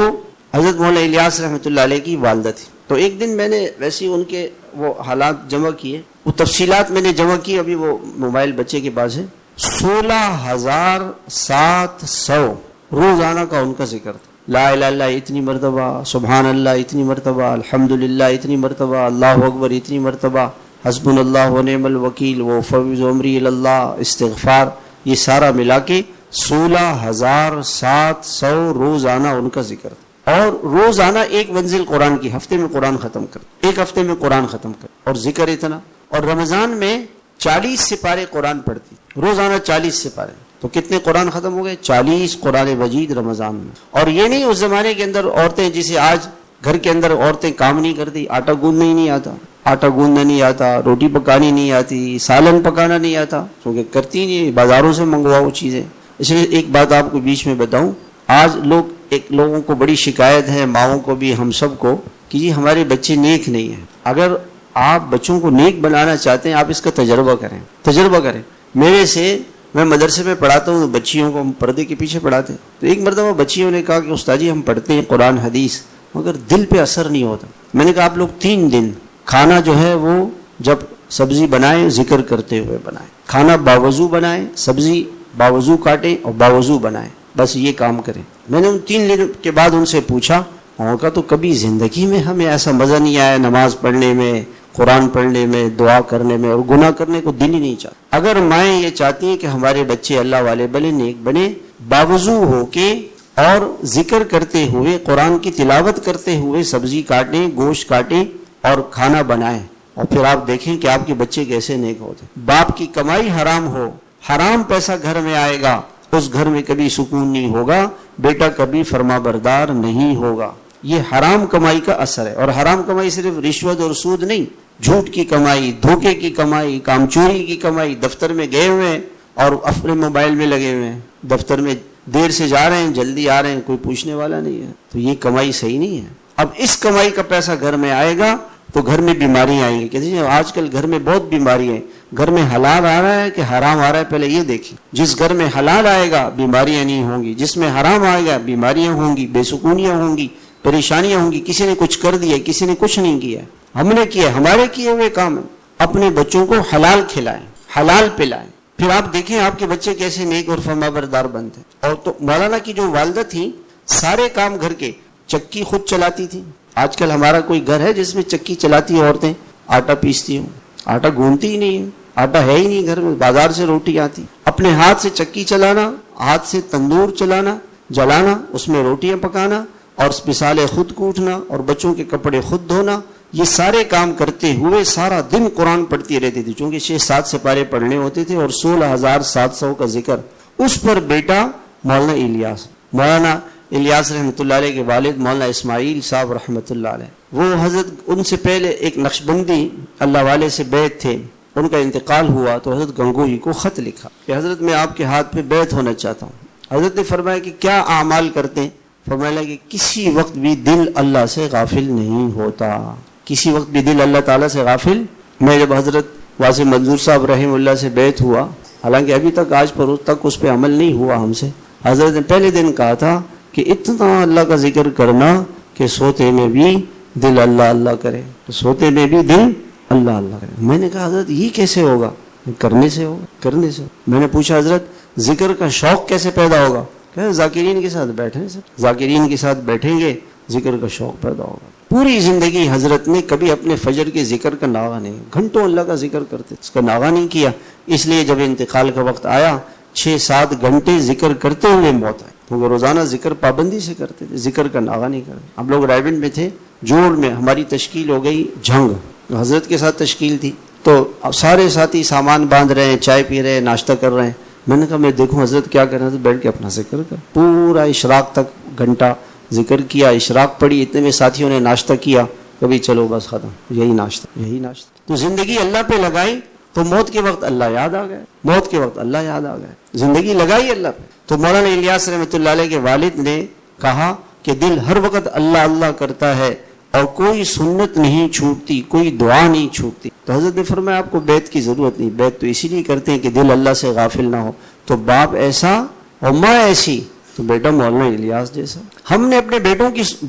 حضرت مولانا الیاس رحمۃ اللہ علیہ کی والدہ تھی. تو ایک دن میں نے ویسے ان کے وہ حالات جمع کیے، وہ تفصیلات میں نے جمع کی. ابھی وہ موبائل بچے کے پاس ہے. 16,700 روزانہ کا ان کا ذکر تھا. لا الہ الا اللہ اتنی مرتبہ، سبحان اللہ اتنی مرتبہ، الحمدللہ اتنی مرتبہ، اللہ اکبر اتنی مرتبہ، حسبنا اللہ ونعم الوکیل، وفوض امری اللہ، استغفار، یہ سارا ملا کے 16,700 روزانہ ان کا ذکر تھا. اور روزانہ ایک منزل قرآن کی، ہفتے میں قرآن ختم کر، ایک ہفتے میں قرآن ختم کر، اور ذکر اتنا. اور رمضان میں 40 سپارے قرآن پڑھتی، روزانہ 40 سپارے. تو کتنے قرآن ختم ہو گئے؟ 40 قرآن مجید رمضان میں. اور یہ نہیں اس زمانے کے اندر عورتیں، جسے آج گھر کے اندر عورتیں کام نہیں کرتی، آٹا گوندنا ہی نہیں آتا، آٹا گوندنا نہیں آتا، روٹی پکانی نہیں آتی، سالن پکانا نہیں آتا، کیونکہ کرتی نہیں، بازاروں سے منگواؤ چیزیں. اس لیے ایک بات آپ کو بیچ میں بتاؤں، آج لوگوں کو بڑی شکایت ہے، ماؤں کو بھی، ہم سب کو، کہ جی ہمارے بچے نیک نہیں ہیں. اگر آپ بچوں کو نیک بنانا چاہتے ہیں، آپ اس کا تجربہ کریں. میں مدرسے میں پڑھاتا ہوں، بچیوں کو ہم پردے کے پیچھے پڑھاتے ہیں. تو ایک مرتبہ بچیوں نے کہا کہ استاد جی ہم پڑھتے ہیں قرآن حدیث، مگر دل پہ اثر نہیں ہوتا. میں نے کہا آپ لوگ 3 دن کھانا جو ہے وہ جب سبزی بنائیں ذکر کرتے ہوئے بنائیں، کھانا باوضو بنائیں، سبزی باوضو کاٹیں اور باوضو بنائیں، بس یہ کام کریں. میں نے ان 3 دن کے بعد ان سے پوچھا، کا تو کبھی زندگی میں ہمیں ایسا مزہ نہیں آیا نماز پڑھنے میں، قرآن پڑھنے میں، دعا کرنے میں، اور گناہ کرنے کو دل ہی نہیں چاہتا. اگر مائیں یہ چاہتی ہیں کہ ہمارے بچے اللہ والے بنے، نیک بنے، باوضو ہو کے اور ذکر کرتے ہوئے، قرآن کی تلاوت کرتے ہوئے سبزی کاٹیں، گوشت کاٹیں اور کھانا بنائیں، اور پھر آپ دیکھیں کہ آپ کے بچے کیسے نیک ہوتے. باپ کی کمائی حرام ہو، حرام پیسہ گھر میں آئے گا، اس گھر میں کبھی سکون نہیں ہوگا، بیٹا کبھی فرما بردار نہیں ہوگا. یہ حرام کمائی کا اثر ہے. اور حرام کمائی صرف رشوت اور سود نہیں، جھوٹ کی کمائی، دھوکے کی کمائی، کام چوری کی کمائی. دفتر میں گئے ہوئے ہیں اور اپنے موبائل میں لگے ہوئے ہیں، دفتر میں دیر سے جا رہے ہیں، جلدی آ رہے ہیں، کوئی پوچھنے والا نہیں ہے. تو یہ کمائی صحیح نہیں ہے. اب اس کمائی کا پیسہ گھر میں آئے گا تو گھر میں بیماریاں آئیں گی. کہتے ہیں آج کل گھر میں بہت بیماری ہیں. گھر میں حلال آ رہا ہے کہ حرام آ رہا ہے، پہلے یہ دیکھیں. جس گھر میں حلال آئے گا بیماریاں نہیں ہوں گی، جس میں حرام آئے گا بیماریاں ہوں گی، بے سکونیاں ہوں گی، پریشانیاں ہوں گی. کسی نے کچھ کر دیا، کسی نے کچھ نہیں کیا، ہم نے کیا، ہمارے کیے ہوئے کام ہے. اپنے بچوں کو حلال کھلائیں، حلال پلائیں، پھر آپ دیکھیں آپ کے بچے کیسے نیک اور فرما بردار بنتے. اور تو مولانا کی جو والدہ تھی، سارے کام گھر کے چکی خود چلاتی تھی. آج کل ہمارا کوئی گھر ہے جس میں چکی چلاتی ہیں عورتیں, آٹا پیستی ہوں, آٹا گھومتی ہی نہیں ہے, آٹا ہے ہی نہیں گھر میں, بازار سے روٹی آتی. اپنے ہاتھ سے چکی چلانا, ہاتھ سے تندور چلانا, جلانا, اس میں روٹیاں پکانا, اور مثالیں خود کوٹنا, اور بچوں کے کپڑے خود دھونا, یہ سارے کام کرتے ہوئے سارا دن قرآن پڑھتی رہتی تھی. چونکہ 6-7 سپارے پڑھنے ہوتے تھے اور 16,700 کا ذکر. اس پر بیٹا مولانا الیاس رحمۃ اللہ علیہ کے والد مولانا اسماعیل صاحب رحمۃ اللہ علیہ, وہ حضرت ان سے پہلے ایک نقشبندی اللہ والے سے بیعت تھے, ان کا انتقال ہوا تو حضرت گنگوہی کو خط لکھا کہ حضرت میں آپ کے ہاتھ پہ بیعت ہونا چاہتا ہوں. حضرت نے فرمایا کہ کیا اعمال کرتے ہیں؟ فرمایا کہ کسی وقت بھی دل اللہ سے غافل نہیں ہوتا, کسی وقت بھی دل اللہ تعالیٰ سے غافل. میں جب حضرت واصف منظور صاحب رحم اللہ سے بیعت ہوا, حالانکہ ابھی تک آج پر تک اس پہ عمل نہیں ہوا ہم سے, حضرت نے پہلے دن کہا تھا کہ اتنا اللہ کا ذکر کرنا کہ سوتے میں بھی دل اللہ اللہ کرے, سوتے میں بھی دل اللہ اللہ کرے. میں نے کہا حضرت یہ کیسے ہوگا؟ کرنے سے ہوگا, کرنے سے. میں نے پوچھا حضرت ذکر کا شوق کیسے پیدا ہوگا؟ کہ ذاکرین کے ساتھ بیٹھیں, ذاکرین کے ساتھ بیٹھیں گے ذکر کا شوق پیدا ہوگا. پوری زندگی حضرت نے کبھی اپنے فجر کے ذکر کا ناغہ نہیں, گھنٹوں اللہ کا ذکر کرتے, اس کا ناغہ نہیں کیا. اس لیے جب انتقال کا وقت آیا 6-7 گھنٹے ذکر کرتے ہوئے موت آئی. وہ روزانہ ذکر پابندی سے کرتے تھے, ذکر کا ناغہ نہیں کرتے. ہم لوگ رائبنڈ میں تھے, جوڑ میں ہماری تشکیل ہو گئی جھنگ, حضرت کے ساتھ تشکیل تھی, تو سارے ساتھی سامان باندھ رہے ہیں, چائے پی رہے ہیں, ناشتہ کر رہے ہیں. میں نے کہا میں دیکھوں حضرت کیا کر رہے ہیں, تو بیٹھ کے اپنا ذکر کر. پورا اشراق تک گھنٹہ ذکر کیا, اشراق پڑھی, اتنے میں ساتھیوں نے ناشتہ کیا, کبھی چلو بس ختم, یہی ناشتہ. تو زندگی اللہ پہ لگائی تو موت کے وقت اللہ یاد آ گئے, موت کے وقت اللہ یاد آ گئے, زندگی لگائی اللہ پہ. تو مولانا الیاس رحمۃ اللہ علیہ کے والد نے کہا کہ دل ہر وقت اللہ اللہ کرتا ہے اور کوئی سنت نہیں چھوٹتی, کوئی دعا نہیں چھوٹتی. تو حضرت نے فرمایا آپ کو بیعت کی ضرورت نہیں, بیعت تو اسی لیے کرتے ہیں کہ دل اللہ سے غافل نہ ہو. تو باپ ایسا اور ماں ایسی تو بیٹا مولانا الیاس جیسا. ہم نے اپنے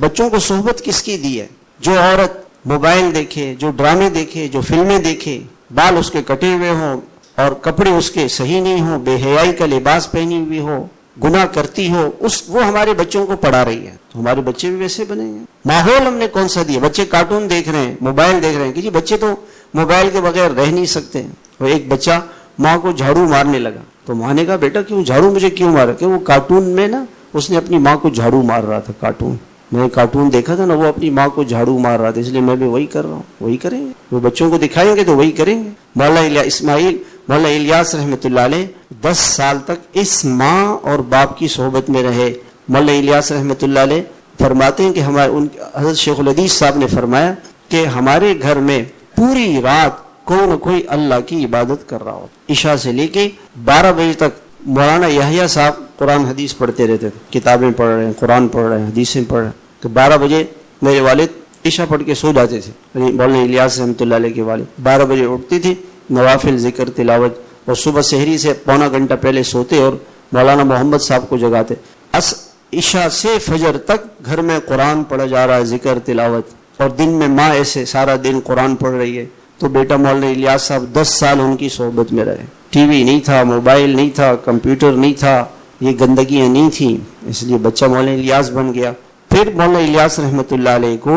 بچوں کو صحبت کس کی دی ہے؟ جو عورت موبائل دیکھے, جو ڈرامے دیکھے, جو فلمیں دیکھے, بال اس کے کٹے ہوئے ہوں اور کپڑے اس کے صحیح نہیں ہوں, بے حیائی کا لباس پہنی ہوئی ہو, گناہ کرتی ہو, وہ ہمارے بچوں کو پڑھا رہی ہے. تو ہمارے بچے بھی ویسے بنے گے. ماحول ہم نے کون سا دیا؟ بچے کارٹون دیکھ رہے ہیں, موبائل دیکھ رہے ہیں, کہ جی بچے تو موبائل کے بغیر رہ نہیں سکتے. اور ایک بچہ ماں کو جھاڑو مارنے لگا, تو ماں نے کہا بیٹا کیوں جھاڑو مجھے کیوں مارا؟ کہ وہ کارٹون میں نا اس نے اپنی ماں کو جھاڑو مار رہا تھا. کارٹون میں نے کارٹون دیکھا تھا نا, وہ اپنی ماں کو جھاڑو مار رہا تھا, اس لیے میں بھی وہی کر رہا ہوں. وہی کریں گے, وہ بچوں کو دکھائیں گے تو وہی کریں گے. مولانا الیاس رحمۃ اللہ علیہ 10 سال تک اس ماں اور باپ کی صحبت میں رہے. مولانا الیاس رحمۃ اللہ علیہ فرماتے ہیں کہ حضرت شیخ الحدیث صاحب نے فرمایا کہ ہمارے گھر میں پوری رات کوئی نہ کوئی اللہ کی عبادت کر رہا ہو. عشاء سے لے کے 12 بجے تک مولانا یحییٰ صاحب قرآن حدیث پڑھتے رہتے تھے, کتابیں پڑھ رہے ہیں, قرآن پڑھ رہے ہیں, حدیثیں پڑھ رہے ہیں. تو 12 بجے میرے والد عشاء پڑھ کے سو جاتے تھے. مولانا الیاس رحمۃ اللہ علیہ کے والد 12 بجے اٹھتی تھی, نوافل ذکر تلاوت, اور صبح سحری سے پونا گھنٹہ پہلے سوتے اور مولانا محمد صاحب کو جگاتے. عشاء سے فجر تک گھر میں قرآن پڑھا جا رہا ہے, ذکر تلاوت, اور دن میں ماں ایسے سارا دن قرآن پڑھ رہی ہے. تو بیٹا مولانا الیاس صاحب 10 سال ان کی صحبت میں رہے. ٹی وی نہیں تھا, موبائل نہیں تھا, کمپیوٹر نہیں تھا, یہ گندگیاں نہیں تھیں, اس لیے بچہ مولانا الیاس بن گیا. پھر مولانا الیاس رحمۃ اللہ علیہ کو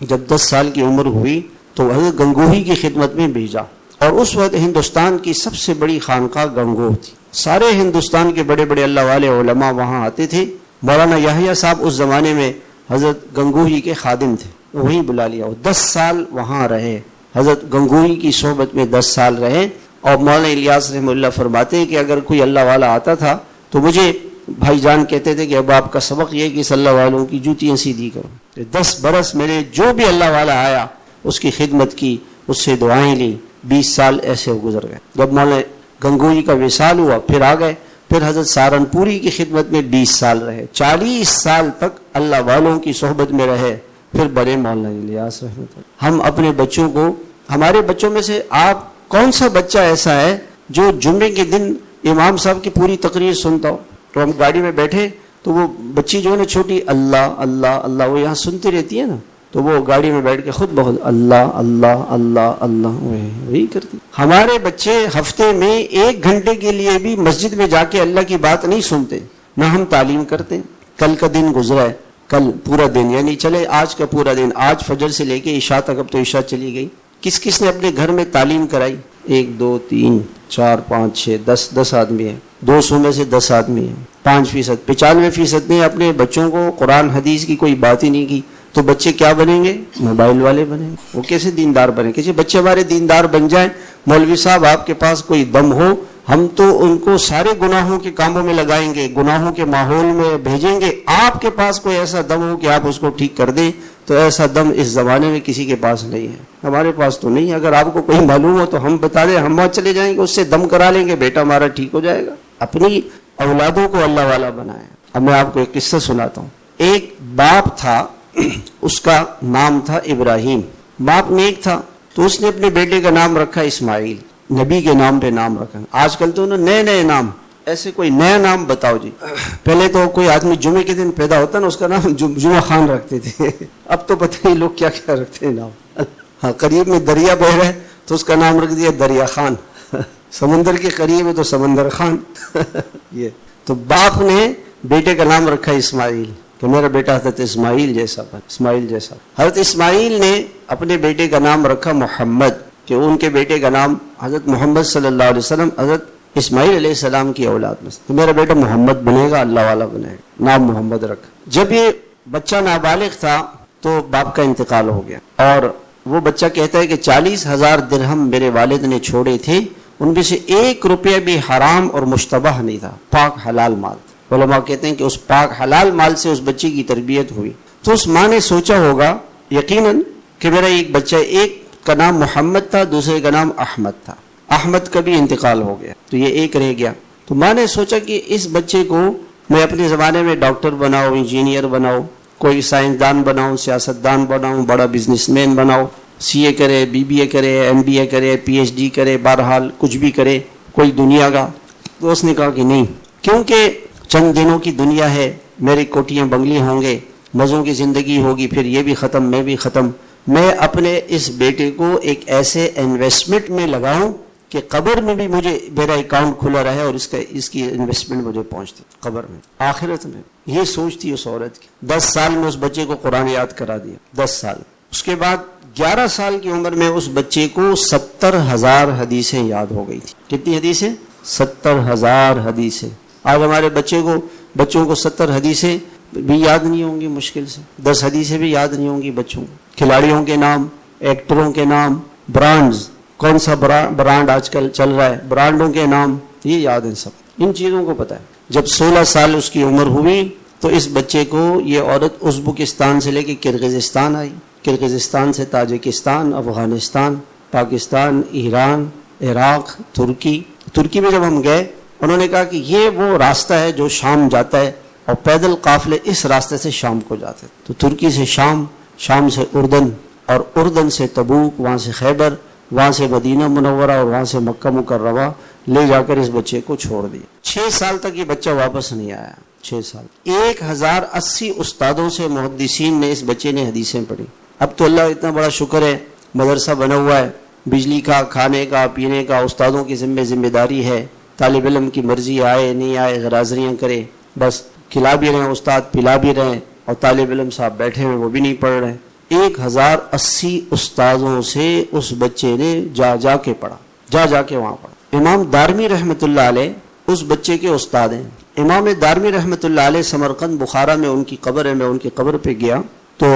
جب 10 سال کی عمر ہوئی تو حضرت گنگوہی کی خدمت میں بھیجا, اور اس وقت ہندوستان کی سب سے بڑی خانقاہ گنگوہ تھی. سارے ہندوستان کے بڑے بڑے اللہ والے علماء وہاں آتے تھے. مولانا یحییٰ صاحب اس زمانے میں حضرت گنگوہی کے خادم تھے, وہیں بلا لیا. 10 سال وہاں رہے, حضرت گنگوہی کی صحبت میں 10 سال رہے. اور مولانا الیاس رحمہ اللہ فرماتے ہیں کہ اگر کوئی اللہ والا آتا تھا تو مجھے بھائی جان کہتے تھے کہ اب آپ کا سبق یہ کہ اس اللہ والوں کی جوتیاں سیدھی کرو. 10 برس میرے جو بھی اللہ والا آیا اس کی خدمت کی, اس سے دعائیں لی. 20 سال ایسے گزر گئے. جب مولانا گنگوہی کا وصال ہوا پھر آ گئے. پھر حضرت سہارنپوری کی خدمت میں 20 سال رہے. 40 سال تک اللہ والوں کی صحبت میں رہے. پھر بڑے مولانا الیاس رحمۃ اللہ. ہم اپنے بچوں کو, ہمارے بچوں میں سے آپ کون سا بچہ ایسا ہے جو جمعے کے دن امام صاحب کی پوری تقریر سنتا ہو؟ تو ہم گاڑی میں بیٹھے تو وہ بچی جو ہے نا چھوٹی, اللہ اللہ اللہ, وہ یہاں سنتی رہتی ہے نا, تو وہ گاڑی میں بیٹھ کے خود بہت اللہ اللہ اللہ اللہ وہی کرتی. ہمارے بچے ہفتے میں 1 گھنٹے کے لیے بھی مسجد میں جا کے اللہ کی بات نہیں سنتے, نہ ہم تعلیم کرتے. کل کا دن گزرا ہے, کل پورا دن، یعنی چلے آج کا پورا دن، آج فجر سے لے کے عشاء تک، اب تو عشاء چلی گئی، کس کس نے اپنے گھر میں تعلیم کرائی؟ 1 2 3 4 5 6 10 آدمی ہیں، 200 میں سے 10 آدمی ہیں، 5%، 95% نے اپنے بچوں کو قرآن حدیث کی کوئی بات ہی نہیں کی، تو بچے کیا بنیں گے؟ موبائل والے بنیں گے۔ وہ کیسے دیندار بنیں؟ کیسے بچے ہمارے دیندار بن جائیں؟ مولوی صاحب آپ کے پاس کوئی دم ہو، ہم تو ان کو سارے گناہوں کے کاموں میں لگائیں گے، گناہوں کے ماحول میں بھیجیں گے، آپ کے پاس کوئی ایسا دم ہو کہ آپ اس کو ٹھیک کر دیں، تو ایسا دم اس زمانے میں کسی کے پاس نہیں ہے، ہمارے پاس تو نہیں ہے۔ اگر آپ کو کوئی معلوم ہو تو ہم بتا دیں، ہم وہاں چلے جائیں گے، اس سے دم کرا لیں گے، بیٹا ہمارا ٹھیک ہو جائے گا۔ اپنی اولادوں کو اللہ والا بنائیں۔ اب میں آپ کو ایک قصہ سناتا ہوں۔ ایک باپ تھا، اس کا نام تھا ابراہیم، باپ نیک تھا، تو اس نے اپنے بیٹے کا نام رکھا اسماعیل، نبی کے نام پہ نام رکھا۔ آج کل تو انہوں نے نئے نام، ایسے کوئی نیا نام بتاؤ جی۔ پہلے تو کوئی آدمی جمعے کے دن پیدا ہوتا نا، اس کا نام جمعہ خان رکھتے تھے، اب تو پتہ نہیں لوگ کیا کیا رکھتے ہیں نام۔ ہاں، قریب میں دریا بہ رہا ہے تو اس کا نام رکھ دیا دریا خان، سمندر کے قریب ہے تو سمندر خان۔ یہ تو باپ نے بیٹے کا نام رکھا اسماعیل، کہ میرا بیٹا حضرت اسماعیل جیسا بن، اسماعیل جیسا۔ حضرت اسماعیل نے اپنے بیٹے کا نام رکھا محمد، کہ ان کے بیٹے کا نام حضرت محمد صلی اللہ علیہ وسلم حضرت اسماعیل علیہ السلام کی اولاد میں، تو میرا بیٹا محمد بنے گا، اللہ والا بنے گا، نام محمد رکھا۔ جب یہ بچہ نابالغ تھا تو باپ کا انتقال ہو گیا، اور وہ بچہ کہتا ہے کہ 40,000 درہم میرے والد نے چھوڑے تھے، ان میں سے 1 روپیہ بھی حرام اور مشتبہ نہیں تھا، پاک حلال مال تھا۔ علماء کہتے ہیں کہ اس پاک حلال مال سے اس بچے کی تربیت ہوئی۔ تو اس ماں نے سوچا ہوگا یقیناً کہ میرا ایک بچہ، ایک کا نام محمد تھا، دوسرے کا نام احمد تھا، احمد کا بھی انتقال ہو گیا تو یہ ایک رہ گیا۔ تو ماں نے سوچا کہ اس بچے کو میں اپنے زمانے میں ڈاکٹر بناؤں، انجینئر بناؤں، کوئی سائنسدان بناؤں، سیاستدان بناؤں، بڑا بزنس مین بناؤں، CA کرے، BBA کرے، MBA کرے، PhD کرے، بہرحال کچھ بھی کرے، کوئی دنیا کا۔ تو اس نے کہا کہ نہیں، کیونکہ چند دنوں کی دنیا ہے، میری کوٹیاں بنگلے ہوں گے، مزوں کی زندگی ہوگی، پھر یہ بھی ختم، میں بھی ختم، میں اپنے اس بیٹے کو ایک ایسے انویسٹمنٹ میں لگاؤں کہ قبر میں بھی مجھے میرا اکاؤنٹ کھلا رہے اور اس کی انویسٹمنٹ مجھے پہنچتی قبر میں، آخرت میں۔ یہ سوچتی اس عورت کی۔ 10 سال میں اس بچے کو قرآن یاد کرا دیا، 10 سال۔ اس کے بعد 11 سال کی عمر میں اس بچے کو 70,000 حدیثیں یاد ہو گئی تھی۔ کتنی حدیثیں؟ 70,000 حدیثیں۔ آج ہمارے بچوں کو 70 حدیثیں بھی یاد نہیں ہوں گی، مشکل سے 10 حدیثیں بھی یاد نہیں ہوں گی بچوں کو۔ کھلاڑیوں کے نام، ایکٹروں کے نام، برانڈز، کون سا برانڈ آج کل چل رہا ہے، برانڈوں کے نام یہ یاد ہیں، سب ان چیزوں کو پتہ ہے۔ جب 16 سال اس کی عمر ہوئی تو اس بچے کو یہ عورت ازبکستان سے لے کے کرغزستان آئی، کرغزستان سے تاجکستان، افغانستان، پاکستان، ایران، عراق، ترکی میں جب ہم گئے، انہوں نے کہا کہ یہ وہ راستہ ہے جو شام جاتا ہے، اور پیدل قافلے اس راستے سے شام کو جاتے، تو ترکی سے شام سے اردن، اور اردن سے تبوک، وہاں سے خیبر، وہاں سے مدینہ منورہ، اور وہاں سے مکہ مکرمہ لے جا کر اس بچے کو چھوڑ دیا۔ 6 سال تک یہ بچہ واپس نہیں آیا، 6 سال۔ 1080 استادوں سے محدثین نے اس بچے نے حدیثیں پڑھی۔ اب تو اللہ اتنا بڑا شکر ہے، مدرسہ بنا ہوا ہے، بجلی کا، کھانے کا، پینے کا استادوں کی ذمہ داری ہے، طالب علم کی مرضی آئے نہیں آئے، غرازریاں کرے، بس کھلا بھی رہے ہیں استاد، پلا بھی رہے ہیں، اور طالب علم صاحب بیٹھے ہوئے وہ بھی نہیں پڑھ رہے۔ 1080 استادوں سے اس بچے نے جا کے پڑھا، جا کے وہاں پڑھا۔ امام دارمی رحمت اللہ علیہ اس بچے کے استاد ہیں۔ امام دارمی رحمت اللہ علیہ سمرقند بخارا میں ان کی قبر ہے، میں ان کی قبر پہ گیا تو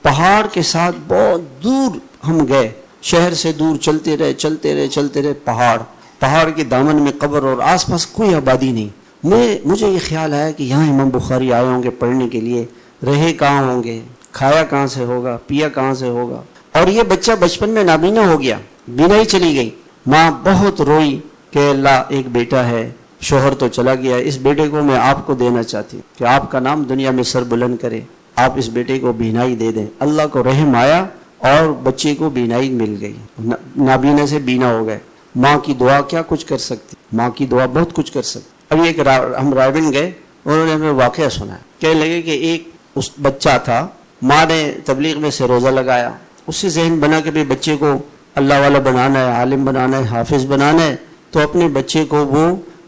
پہاڑ کے ساتھ بہت دور ہم گئے، شہر سے دور چلتے رہے، پہاڑ کے دامن میں قبر، اور آس پاس کوئی آبادی نہیں۔ مجھے یہ خیال آیا کہ یہاں امام بخاری آئے ہوں گے پڑھنے کے لیے، رہے کہاں ہوں گے، کھایا کہاں سے ہوگا، پیا کہاں سے ہوگا۔ اور یہ بچہ بچپن میں نابینا ہو گیا، بینائی چلی گئی۔ ماں بہت روئی کہ اللہ ایک بیٹا ہے، شوہر تو چلا گیا، اس بیٹے کو میں آپ کو دینا چاہتی ہوں کہ آپ کا نام دنیا میں سر بلند کرے، آپ اس بیٹے کو بینائی دے دیں۔ اللہ کو رحم آیا اور بچے کو بینائی مل گئی، نابینا سے بینا ہو گئے۔ ماں کی دعا کیا کچھ کر سکتی، ماں کی دعا بہت کچھ کر سکتی۔ ابھی ہم رائبن گئے، انہوں نے ہمیں واقعہ سنا، کہنے لگے کہ ایک بچہ تھا، ماں نے تبلیغ میں سے روزہ لگایا، اس سے ذہن بنا کہ بچے کو اللہ والا بنانا ہے، عالم بنانا ہے، حافظ بنانا ہے، تو اپنے بچے کو وہ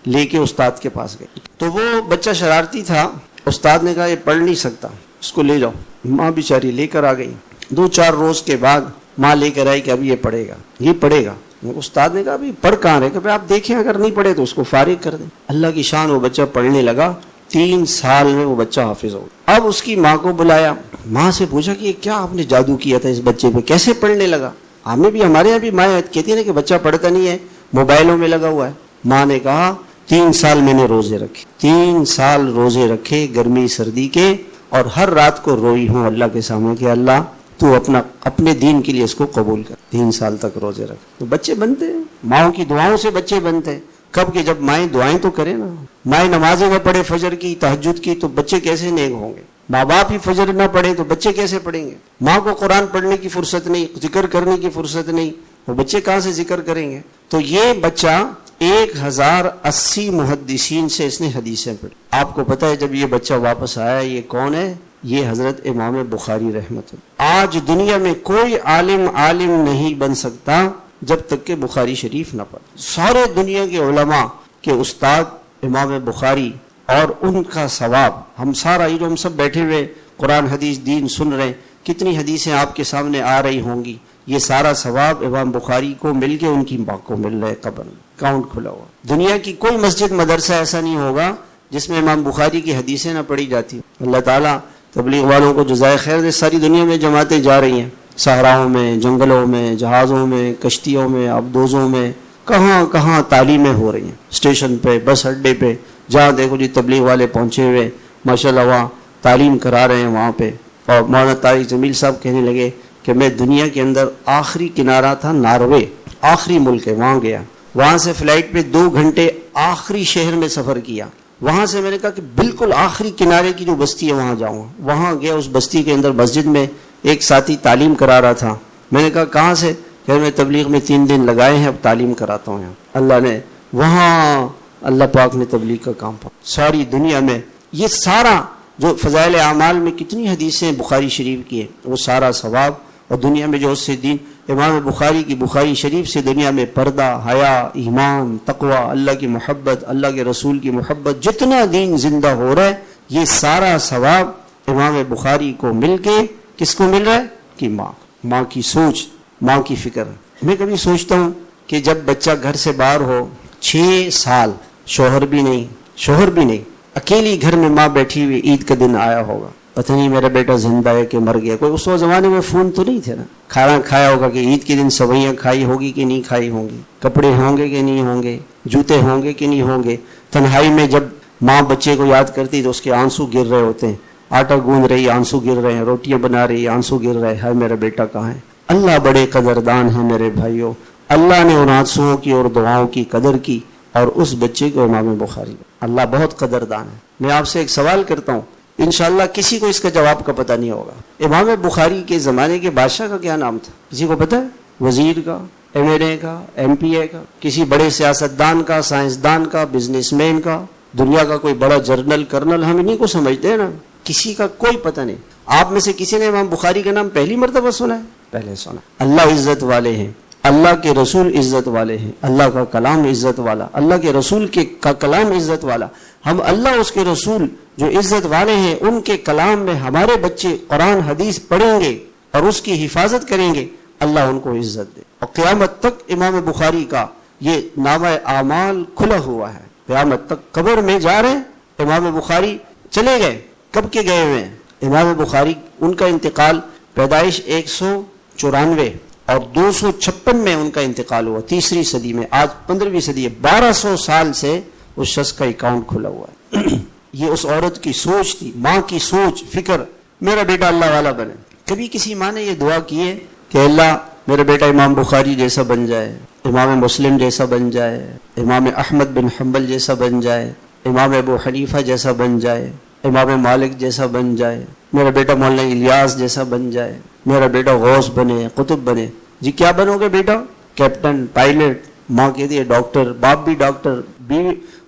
لے کے استاد کے پاس گئے۔ تو وہ بچہ شرارتی تھا، استاد نے کہا یہ پڑھ نہیں سکتا، اس کو لے جاؤ. ماں بیچاری لے کر آ گئی. 2-4 روز کے بعد ماں لے کر آئی کہ اب یہ پڑھے گا, یہ پڑھے گا. استاد نے کہا ابھی پڑھ کہاں رہے, کہ آپ دیکھیں اگر نہیں پڑھے تو اس کو فارغ کر دیں. اللہ کی شان, وہ بچہ پڑھنے لگا. 3 سال میں وہ بچہ حافظ ہو گیا. اب اس کی ماں کو بلایا, ماں سے پوچھا کہ یہ کیا آپ نے جادو کیا تھا اس بچے پہ, کیسے پڑھنے لگا؟ ہمیں بھی, ہمارے یہاں بھی ماں کہتی ہے کہ بچہ پڑھتا نہیں ہے, موبائلوں میں لگا ہوا ہے. ماں نے کہا 3 سال میں نے روزے رکھے, 3 سال روزے رکھے گرمی سردی کے, اور ہر رات کو روئی ہوں اللہ کے سامنے کہ اللہ تو اپنے دین کے لیے اس کو قبول کر. 3 سال تک روزے رکھ. تو بچے بنتے ہیں, ماؤں کی دعاؤں سے بچے بنتے ہیں. کب کہ جب مائیں دعائیں تو کریں نا, مائیں نمازیں نہ پڑھے فجر کی تہجد کی, تو بچے کیسے نیک ہوں گے؟ ماں باپ ہی فجر نہ پڑھے تو بچے کیسے پڑھیں گے؟ ماں کو قرآن پڑھنے کی فرصت نہیں, ذکر کرنے کی فرصت نہیں, وہ بچے کہاں سے ذکر کریں گے؟ تو یہ بچہ 1080 محدثین سے اس نے حدیثیں پڑھی. آپ کو پتہ ہے جب یہ بچہ واپس آیا, یہ کون ہے؟ یہ حضرت امام بخاری رحمت اللہ. آج دنیا میں کوئی عالم نہیں بن سکتا جب تک کہ بخاری شریف نہ پڑھے. سارے دنیا کے علماء کے استاد امام بخاری, اور ان کا ثواب ہم سارا, یہ جو ہم سب بیٹھے ہوئے قرآن حدیث دین سن رہے ہیں, کتنی حدیثیں آپ کے سامنے آ رہی ہوں گی, یہ سارا ثواب امام بخاری کو مل کے ان کی ماں کو مل رہا ہے. قبر میں اکاؤنٹ کھلا ہوا. دنیا کی کوئی مسجد مدرسہ ایسا نہیں ہوگا جس میں امام بخاری کی حدیثیں نہ پڑھی جاتی. اللہ تعالیٰ تبلیغ والوں کو جزائے خیر دے. ساری دنیا میں جماعتیں جا رہی ہیں, صحراؤں میں, جنگلوں میں, جہازوں میں, کشتیوں میں, ابدوزوں میں, کہاں کہاں تعلیمیں ہو رہی ہیں. اسٹیشن پہ, بس اڈے پہ, جہاں دیکھو جی تبلیغ والے پہنچے ہوئے ماشاءاللہ وہاں تعلیم کرا رہے ہیں وہاں پہ. اور مولانا طارق جمیل صاحب کہنے لگے کہ میں دنیا کے اندر آخری کنارہ تھا ناروے, آخری ملک ہے, وہاں گیا, وہاں سے فلائٹ پہ 2 گھنٹے آخری شہر میں سفر کیا. وہاں سے میں نے کہا کہ بالکل آخری کنارے کی جو بستی ہے وہاں جاؤں گا. وہاں گیا, اس بستی کے اندر مسجد میں ایک ساتھی تعلیم کرا رہا تھا. میں نے کہا کہاں سے؟ کہ میں تبلیغ میں 3 دن لگائے ہیں, اب تعلیم کراتا ہوں. اللہ نے وہاں, اللہ پاک نے تبلیغ کا کام پا. ساری دنیا میں یہ سارا جو فضائل اعمال میں کتنی حدیثیں بخاری شریف کی ہیں, وہ سارا ثواب. اور دنیا میں جو اس سے دین امام بخاری کی بخاری شریف سے دنیا میں پردہ, حیا, ایمان, تقوی, اللہ کی محبت, اللہ کے رسول کی محبت, جتنا دین زندہ ہو رہا ہے, یہ سارا ثواب امام بخاری کو مل کے کس کو مل رہا ہے؟ کہ ماں کی سوچ, ماں کی فکر. میں کبھی سوچتا ہوں کہ جب بچہ گھر سے باہر ہو, 6 سال شوہر بھی نہیں, اکیلی گھر میں ماں بیٹھی ہوئی, عید کا دن آیا ہوگا, پتہ نہیں میرا بیٹا زندہ ہے کہ مر گیا. کوئی اس زمانے میں فون تو نہیں تھے نا, کھانا کھایا ہوگا کہ عید کے دن سوئیاں کھائی ہوگی کہ نہیں کھائی ہوں گی, کپڑے ہوں گے کہ نہیں ہوں گے, جوتے ہوں گے کہ نہیں ہوں گے. تنہائی میں جب ماں بچے کو یاد کرتی تو اس کے آنسو گر رہے ہوتے ہیں, آٹا گوندھ رہی, آنسو گر رہے ہیں, روٹیاں بنا رہی, آنسو گر رہے ہیں, میرا بیٹا کہاں ہے. اللہ بڑے قدردان ہیں میرے بھائیوں. اللہ نے ان آنسوؤں کی اور دعاؤں کی قدر کی, اور اس بچے کو امام بخاری, اللہ بہت قدردان ہے. میں آپ سے ایک سوال کرتا ہوں, انشاءاللہ کسی کو اس کا جواب کا پتہ نہیں ہوگا. امام بخاری کے زمانے کے بادشاہ کا کیا نام تھا؟ کسی کو پتہ ہے؟ وزیر کا, MLA کا, MPA کا, کسی بڑے سیاستدان کا, سائنسدان کا, بزنس مین کا, دنیا کا کوئی بڑا جرنل کرنل, ہم انہیں کو سمجھتے ہیں نا. کسی کا کوئی پتہ نہیں. آپ میں سے کسی نے امام بخاری کا نام پہلی مرتبہ سنا ہے؟ پہلے سنا. اللہ عزت والے ہیں, اللہ کے رسول عزت والے ہیں, اللہ کا کلام عزت والا, اللہ کے رسول کا کلام عزت والا. ہم اللہ اس کے رسول جو عزت والے ہیں ان کے کلام میں ہمارے بچے قرآن حدیث پڑھیں گے اور اس کی حفاظت کریں گے, اللہ ان کو عزت دے. اور قیامت تک امام بخاری کا یہ نامہ اعمال کھلا ہوا ہے. قیامت تک قبر میں جا رہے ہیں, امام بخاری چلے گئے, کب کے گئے ہوئے ہیں امام بخاری؟ ان کا انتقال پیدائش 194 اور 256 میں ان کا انتقال ہوا, 3ری صدی میں. آج 15ویں صدی ہے, 1200 سال سے اس شخص کا اکاؤنٹ کھلا ہوا ہے. یہ اس عورت کی سوچ تھی, ماں کی سوچ فکر, میرا بیٹا اللہ والا بنے. کبھی کسی ماں نے یہ دعا کی ہے کہ اللہ میرا بیٹا امام بخاری جیسا بن جائے, امام مسلم جیسا بن جائے, امام احمد بن حنبل جیسا بن جائے, امام ابو حنیفہ جیسا بن جائے, امام مالک جیسا بن جائے, میرا بیٹا مولانا الیاس جیسا بن جائے, میرا بیٹا غوث بنے, قطب بنے. جی کیا بنو گے بیٹا؟ Captain, pilot. ماں کہتی ہے ڈاکٹر, باپ بھی ڈاکٹر,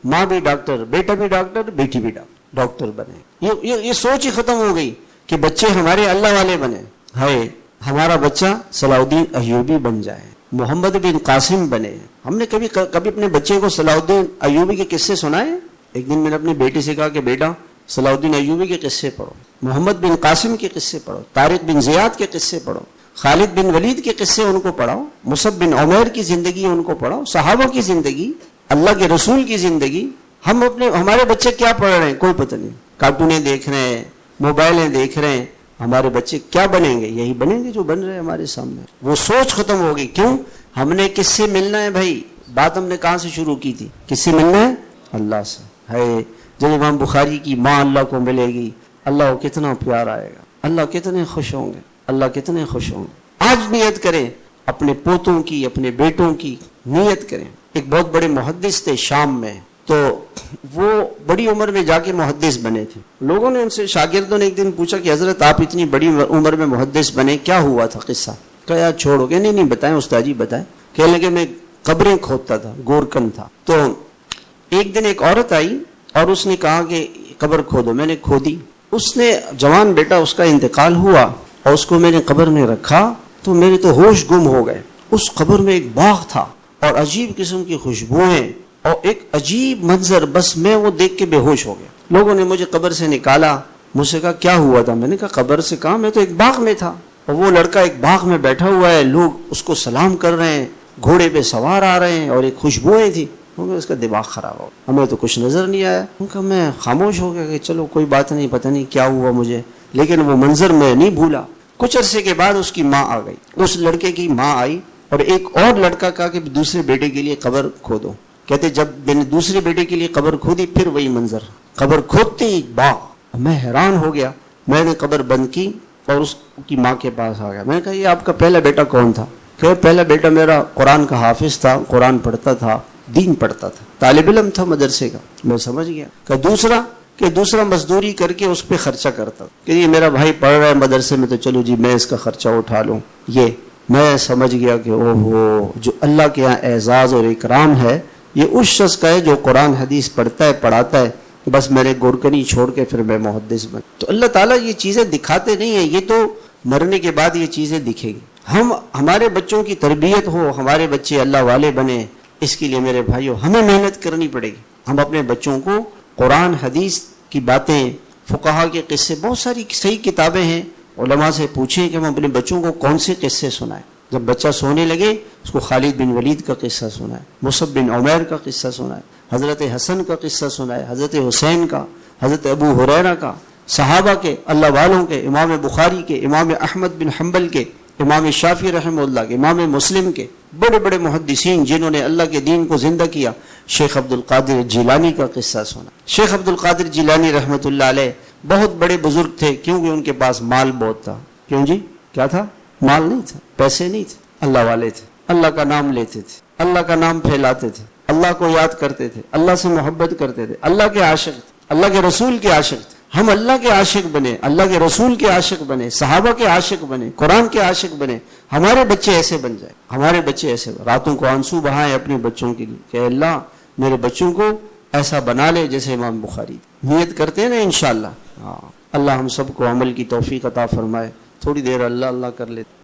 ماں بھی ڈاکٹر, بیٹا بھی ڈاکٹر, بیٹی بھی ڈاکٹر بنے. یہ سوچ ہی ختم ہو گئی کہ بچے ہمارے اللہ والے بنے. ہے ہمارا بچہ صلاح الدین ایوبی بن جائے, محمد بن قاسم بنے. ہم نے کبھی اپنے بچے کو صلاح الدین ایوبی کے قصے سنائے؟ ایک دن میں نے اپنی بیٹی سے کہا کہ بیٹا صلاح الدین ایوبی کے قصے پڑھو، محمد بن قاسم کے قصے پڑھو، طارق بن زیاد کے قصے پڑھو، خالد بن ولید کے قصے ان کو پڑھاؤ، مصعب بن عمیر کی زندگی ان کو پڑھاؤ، صحابہ کی زندگی، اللہ کے رسول کی زندگی۔ ہمارے بچے کیا پڑھ رہے ہیں کوئی پتہ نہیں، کارٹونیں دیکھ رہے ہیں، موبائلیں دیکھ رہے ہیں، ہمارے بچے کیا بنیں گے؟ یہی بنیں گے جو بن رہے ہیں ہمارے سامنے۔ وہ سوچ ختم ہوگی۔ کیوں؟ ہم نے کس سے ملنا ہے بھائی؟ بات ہم نے کہاں سے شروع کی تھی؟ کس سے ملنا ہے؟ اللہ سے ہے۔ جب امام بخاری کی ماں اللہ کو ملے گی، اللہ کو کتنا پیار آئے گا، اللہ کتنے خوش ہوں گے، اللہ کتنے خوش ہوں گے۔ آج نیت کریں اپنے پوتوں کی، اپنے بیٹوں کی نیت کریں۔ ایک بہت بڑے محدث تھے شام میں، تو وہ بڑی عمر میں جا کے محدث بنے تھے۔ لوگوں نے ان سے، شاگردوں نے ایک دن پوچھا کہ حضرت آپ اتنی بڑی عمر میں محدث بنے، کیا ہوا تھا قصہ؟ کہا یار چھوڑو گے؟ نہیں بتائیں استاد جی بتائیں۔ کہنے لگے میں قبریں کھودتا تھا، گورکن تھا۔ تو ایک دن ایک عورت آئی اور اس نے کہا کہ قبر کھودو۔ میں نے کھودی۔ اس نے، جوان بیٹا اس کا انتقال ہوا اور اس کو میں نے قبر میں رکھا تو میرے تو ہوش گم ہو گئے۔ اس قبر میں ایک باغ تھا اور عجیب قسم کی خوشبوئیں اور ایک عجیب منظر، بس میں وہ دیکھ کے بے ہوش ہو گیا۔ لوگوں نے مجھے قبر سے نکالا، مجھ سے کہا کیا ہوا تھا؟ میں نے کہا قبر سے کہا، میں تو ایک باغ میں تھا اور وہ لڑکا ایک باغ میں بیٹھا ہوا ہے، لوگ اس کو سلام کر رہے ہیں، گھوڑے پہ سوار آ رہے ہیں اور ایک خوشبوئیں تھی۔ اس کا دماغ خراب ہو، ہمیں تو کچھ نظر نہیں آیا۔ میں خاموش ہو گیا کہ چلو کوئی بات نہیں، پتہ نہیں کیا ہوا مجھے، لیکن وہ منظر میں نہیں بھولا۔ کچھ عرصے کے بعد اس کی ماں آ گئی، اس لڑکے کی ماں آئی اور ایک اور لڑکا کہا کہ دوسرے بیٹے کے لیے قبر کھودو۔ کہتے جب میں نے دوسرے بیٹے کے لیے قبر کھودی، پھر وہی منظر، قبر کھودتے ہی باغ۔ میں حیران ہو گیا، میں نے قبر بند کی اور اس کی ماں کے پاس آ گیا۔ میں نے کہا یہ آپ کا پہلا بیٹا کون تھا؟ کہ پہلا بیٹا میرا قرآن کا حافظ تھا، قرآن پڑھتا تھا، دین پڑھتا تھا، طالب علم تھا مدرسے کا۔ میں سمجھ گیا۔ کہ دوسرا مزدوری کر کے اس پہ خرچہ کرتا کہ یہ میرا بھائی پڑھ رہا ہے مدرسے میں تو چلو جی میں اس کا خرچہ اٹھا لوں۔ یہ میں سمجھ گیا کہ اوہو، جو اللہ کے یہاں اعزاز اور اکرام ہے یہ اس شخص کا ہے جو قرآن حدیث پڑھتا ہے، پڑھاتا ہے، بس میرے گورکنی چھوڑ کے پھر میں محدث بن۔ تو اللہ تعالیٰ یہ چیزیں دکھاتے نہیں ہیں، یہ تو مرنے کے بعد یہ چیزیں دکھے گی۔ ہمارے بچوں کی تربیت ہو، ہمارے بچے اللہ والے بنے، اس کے لیے میرے بھائیوں ہمیں محنت کرنی پڑے گی۔ ہم اپنے بچوں کو قرآن حدیث کی باتیں، فقہا کے قصے، بہت ساری صحیح کتابیں ہیں، علماء سے پوچھیں کہ ہم اپنے بچوں کو کون سے قصے سنائیں۔ جب بچہ سونے لگے اس کو خالد بن ولید کا قصہ سنائے، مصعب بن عمیر کا قصہ سنائے، حضرت حسن کا قصہ سنائے، حضرت حسین کا، حضرت ابو ہریرہ کا، صحابہ کے، اللہ والوں کے، امام بخاری کے، امام احمد بن حنبل کے، امام شافعی رحمہ اللہ کے، امام مسلم کے، بڑے بڑے محدثین جنہوں نے اللہ کے دین کو زندہ کیا۔ شیخ عبد القادر جیلانی کا قصہ سنا۔ شیخ عبد القادر جیلانی رحمۃ اللہ علیہ بہت بڑے بزرگ تھے، کیونکہ ان کے پاس مال بہت تھا۔ کیوں جی؟ کیا تھا؟ مال نہیں تھا، پیسے نہیں تھے، اللہ والے تھے، اللہ کا نام لیتے تھے، اللہ کا نام پھیلاتے تھے، اللہ کو یاد کرتے تھے، اللہ سے محبت کرتے تھے، اللہ کے عاشق تھے، اللہ کے رسول کے عاشق تھے۔ ہم اللہ کے عاشق بنے، اللہ کے رسول کے عاشق بنے، صحابہ کے عاشق بنے، قرآن کے عاشق بنے۔ ہمارے بچے ایسے بن جائیں، ہمارے بچے ایسے راتوں کو آنسو بہائیں اپنے بچوں کے لیے کہ اللہ میرے بچوں کو ایسا بنا لے جیسے امام بخاری۔ نیت کرتے ہیں نا انشاءاللہ۔ اللہ ہم سب کو عمل کی توفیق عطا فرمائے۔ تھوڑی دیر اللہ اللہ کر لیتے۔